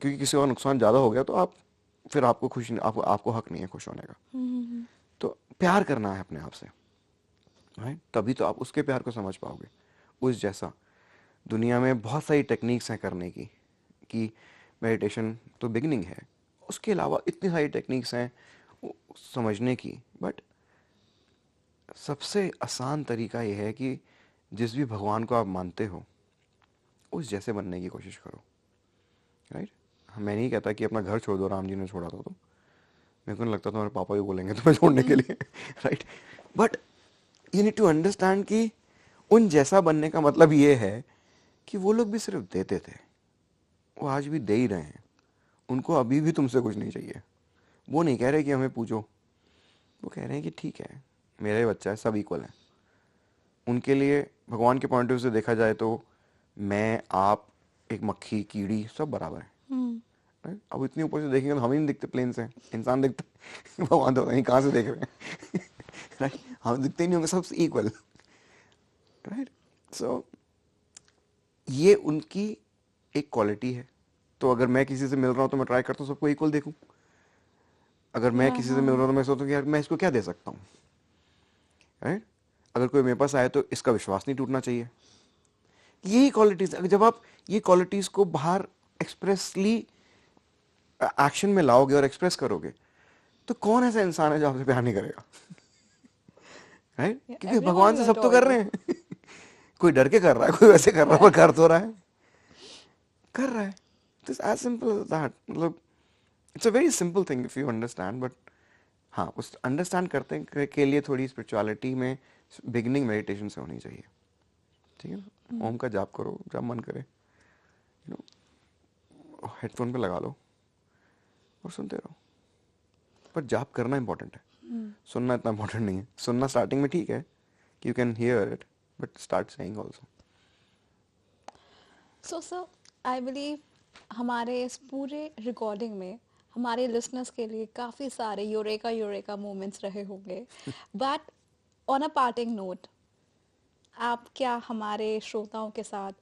क्योंकि किसी का नुकसान ज्यादा हो गया तो आप फिर आपको खुश, आपको हक नहीं है खुश होने का। तो प्यार करना है अपने आप से, राइट, तभी तो आप उसके प्यार को समझ पाओगे उस जैसा। दुनिया में बहुत सारी टेक्निक्स हैं करने की, कि मेडिटेशन तो बिगिनिंग है, उसके अलावा इतनी सारी टेक्निक्स हैं समझने की, बट सबसे आसान तरीका यह है कि जिस भी भगवान को आप मानते हो उस जैसे बनने की कोशिश करो। राइट, मैं नहीं कहता कि अपना घर छोड़ दो, राम जी ने छोड़ा था तो मेरे को नहीं लगता तुम्हारे पापा भी बोलेंगे तुम्हें छोड़ने के लिए। Right, but you need to understand कि उन जैसा बनने का मतलब ये है कि वो लोग भी सिर्फ देते थे, वो आज भी दे ही रहे हैं, उनको अभी भी तुमसे कुछ नहीं चाहिए। वो नहीं कह रहे कि हमें पूछो, वो कह रहे हैं कि ठीक है मेरा ही बच्चा है, सब इक्वल है। उनके लिए भगवान के पॉइंट ऑफ व्यू से देखा जाए तो मैं, आप, एक मक्खी, कीड़ी, सब बराबर है। Right? अब इतनी ऊपर से देखेंगे तो हम ही नहीं दिखते, प्लेन से इंसान दिखते। भगवान तो नहीं कहाँ से देख रहे हैं। राइट, हम दिखते ही नहीं होंगे, सब इक्वल। राइट, सो ये उनकी एक क्वालिटी है। तो अगर मैं किसी से मिल रहा हूँ तो मैं ट्राई करता हूँ सबको इक्वल देखूं। अगर मैं किसी से मिल रहा हूँ तो मैं सोचता हूँ कि यार मैं इसको क्या दे सकता हूँ। राइट, अगर कोई मेरे पास आए तो इसका विश्वास नहीं टूटना चाहिए। यही क्वालिटीज, जब आप ये क्वालिटीज को बाहर एक्सप्रेसली एक्शन में लाओगे और एक्सप्रेस करोगे तो कौन ऐसा इंसान है जो आपसे प्यार नहीं करेगा? राइट, क्योंकि भगवान से सब तो कर रहे हैं। कोई डर के कर रहा है, कोई वैसे कर रहा है, पर कर तो रहा है, कर रहा है। This as simple as that. मतलब it's a very simple thing if you understand, but हाँ, उस अंडरस्टैंड करते के लिए थोड़ी स्पिरिचुअलिटी में बिगिनिंग मेडिटेशन से होनी चाहिए। ठीक है ना, ओम का जाप करो जब मन करे, यू नो, हेडफोन पे लगा लो और सुनते रहो, पर जाप करना इंपॉर्टेंट है, सुनना इतना इंपॉर्टेंट नहीं है। सुनना स्टार्टिंग में ठीक है कि you can hear it, but start saying also. So sir, I believe हमारे इस पूरे रिकॉर्डिंग में हमारे लिसनर्स के लिए काफ़ी सारे यूरेका यूरेका मोमेंट्स रहे होंगे, but on a parting note, आप क्या हमारे श्रोताओं के साथ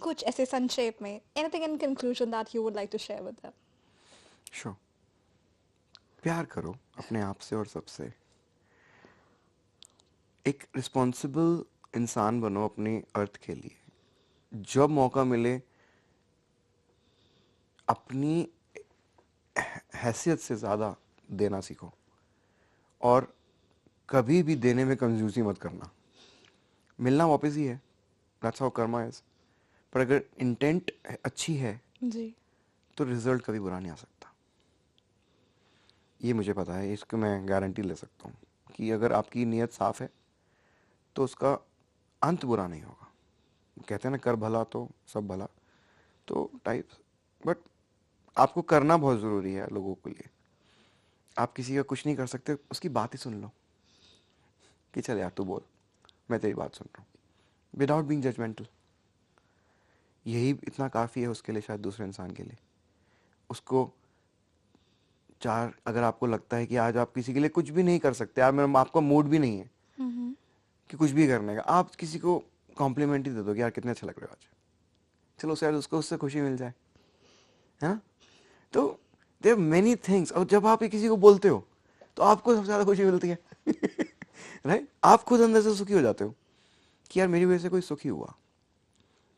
कुछ ऐसे संक्षेप में, anything in conclusion that you would like to share with them? Sure, प्यार करो अपने आप से और सबसे, एक रिस्पॉन्सिबल इंसान बनो अपनी अर्थ के लिए, जब मौका मिले अपनी हैसियत से ज़्यादा देना सीखो, और कभी भी देने में कंजूसी मत करना। मिलना वापस ही है, दैट्स हाउ कर्मा इज, पर अगर इंटेंट अच्छी है जी। तो रिजल्ट कभी बुरा नहीं आ सकता। ये मुझे पता है, इसको मैं गारंटी ले सकता हूँ कि अगर आपकी नीयत साफ है तो उसका अंत बुरा नहीं होगा। कहते हैं ना, कर भला तो सब भला, तो टाइप्स, बट आपको करना बहुत ज़रूरी है लोगों के लिए। आप किसी का कुछ नहीं कर सकते, उसकी बात ही सुन लो कि चल यार तू बोल, मैं तेरी बात सुन रहा हूँ, विदाउट बीइंग जजमेंटल। यही इतना काफ़ी है उसके लिए, शायद दूसरे इंसान के लिए। उसको चार, अगर आपको लगता है कि आज आप किसी के लिए कुछ भी नहीं कर सकते, यार मेरा आपका मूड भी नहीं है कि कुछ भी करने का, आप किसी को कॉम्प्लीमेंट ही दे दो कि यार कितने अच्छे लग रहे हो आज, चलो शायद उसको उससे खुशी मिल जाए, है ना। तो देयर मेनी थिंग्स, और जब आप ये किसी को बोलते हो तो आपको सबसे ज़्यादा खुशी मिलती है राइट। आप खुद अंदर से सुखी हो जाते हो कि यार मेरी वजह से कोई सुखी हुआ।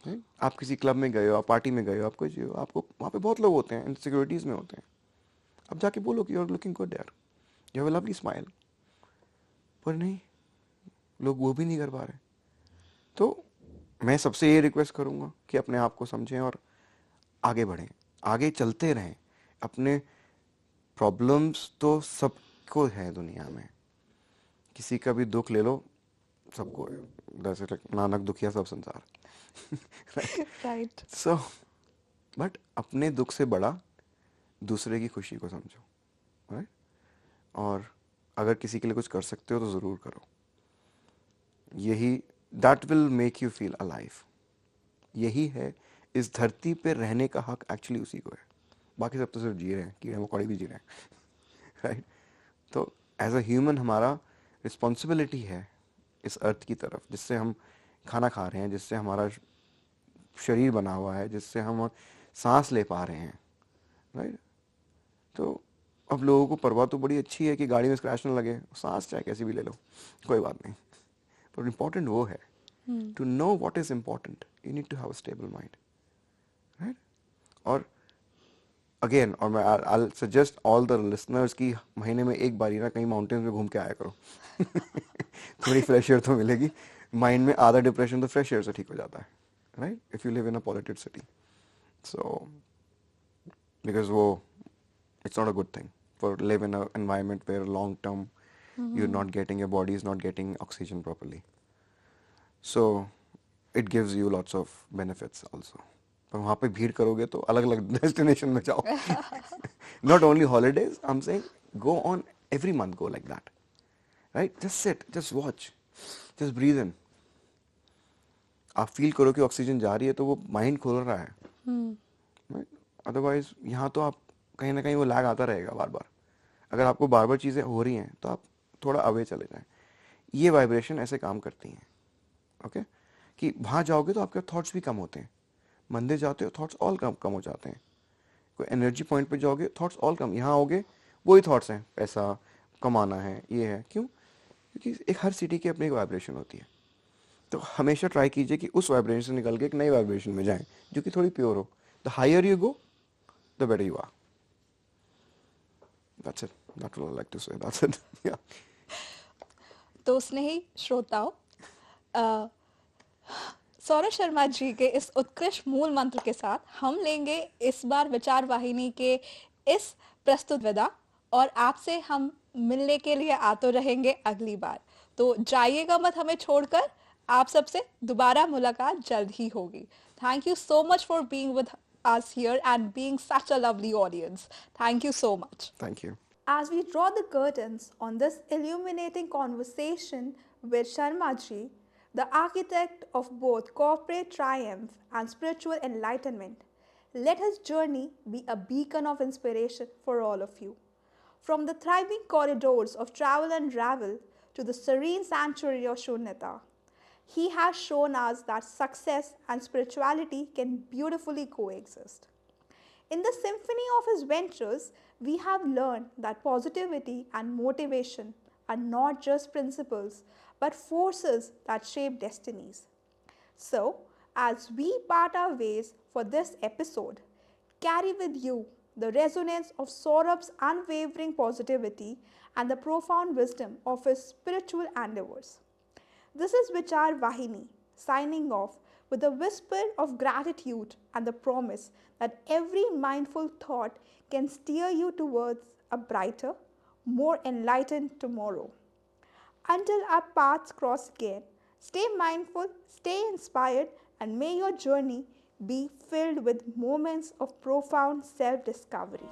right? आप किसी क्लब में गए हो, आप पार्टी में गए हो, आप कुछ हो, आपको वहाँ पे बहुत लोग होते हैं, इनसिक्योरिटीज़ में होते हैं, अब जाके बोलो कि यू आर लुकिंग गुड यार, you have a lovely smile, पर नहीं, लोग वो भी नहीं कर पा रहे। तो मैं सबसे ये रिक्वेस्ट करूँगा कि अपने आप को समझें और आगे बढ़ें, आगे चलते रहें। अपने प्रॉब्लम्स तो सबको है दुनिया में, किसी का भी दुख ले लो, सबको है, जैसे नानक दुखिया सब संसार राइट। सो बट अपने दुख से बड़ा दूसरे की खुशी को समझो, राइट। और अगर किसी के लिए कुछ कर सकते हो तो ज़रूर करो, यही that will make you feel alive. यही है, इस धरती पे रहने का हक एक्चुअली उसी को है, बाकी सब तो सिर्फ जी रहे हैं, कीड़े मकोड़े भी जी रहे हैं राइट। तो एज अ ह्यूमन हमारा रिस्पॉन्सिबिलिटी है इस अर्थ की तरफ, जिससे हम खाना खा रहे हैं, जिससे हमारा शरीर बना हुआ है, जिससे हम सांस ले पा रहे हैं, राइट। तो अब लोगों को परवाह तो बड़ी अच्छी है कि गाड़ी में स्क्रैच ना लगे, सांस चाहे कैसी भी ले लो, कोई बात नहीं, पर इम्पोर्टेंट वो है to know what is important, you need to have a stable mind, right. और अगेन, और मैं I suggest all the listeners की महीने में एक बार ना कहीं माउंटेन्स में घूम के आया करो थोड़ी फ्रेश एयर तो मिलेगी, माइंड में आधा डिप्रेशन तो फ्रेश एयर से ठीक हो जाता है, right, if you live in a polluted city. So because वो it's not a good thing for live in an environment where long term you're not getting, your body is not getting oxygen properly, so it gives you lots of benefits also। पर वहाँ पे भीड़ करोगे तो अलग अलग डेस्टिनेशन में जाओ not only holidays, I'm saying go on every month, go like that, right, just sit, just watch, just breathe in, आप फील करो कि ऑक्सीजन जा रही है तो वो माइंड खुल रहा है। अदरवाइज यहाँ तो आप कहीं ना कहीं वो लैग आता रहेगा बार बार। अगर आपको बार बार चीज़ें हो रही हैं तो आप थोड़ा अवे चले जाएं। ये वाइब्रेशन ऐसे काम करती हैं, ओके, कि वहाँ जाओगे तो आपके थॉट्स भी कम होते हैं, मंदिर जाते हो थॉट्स ऑल कम कम हो जाते हैं, कोई एनर्जी पॉइंट पे जाओगे थॉट्स ऑल कम, यहाँ आओगे वही थॉट्स हैं, पैसा कमाना है, ये है, क्यों, क्योंकि एक हर सिटी की अपनी एक वाइब्रेशन होती है। तो हमेशा ट्राई कीजिए कि उस वाइब्रेशन से निकल के एक नई वाइब्रेशन में जाएं जो कि थोड़ी प्योर हो। The higher you go the better you are. That's it. That's what I like to say. That's it. Yeah. तो स्नेही श्रोताओं, अ, सौरभ शर्मा जी के इस उत्कृष्ट मूल मंत्र के साथ हम लेंगे इस बार विचार वाहिनी के इस प्रस्तुत विदा, और आपसे हम मिलने के लिए आते रहेंगे अगली बार। तो जाइएगा मत हमें छोड़कर, आप सबसे दोबारा मुलाकात जल्द ही होगी। Thank you so much for being with us here and being such a lovely audience. Thank you so much. Thank you. As we draw the curtains on this illuminating conversation with Sharmaji, the architect of both corporate triumph and spiritual enlightenment, let his journey be a beacon of inspiration for all of you. From the thriving corridors of travel and ravel to the serene sanctuary of Shunyata, he has shown us that success and spirituality can beautifully coexist. In the symphony of his ventures, we have learned that positivity and motivation are not just principles but forces that shape destinies. So, as we part our ways for this episode, carry with you the resonance of Saurabh's unwavering positivity and the profound wisdom of his spiritual endeavors. This is Vichar Vahini signing off with a whisper of gratitude and the promise that every mindful thought can steer you towards a brighter, more enlightened tomorrow. Until our paths cross again, stay mindful, stay inspired, and may your journey be filled with moments of profound self discovery.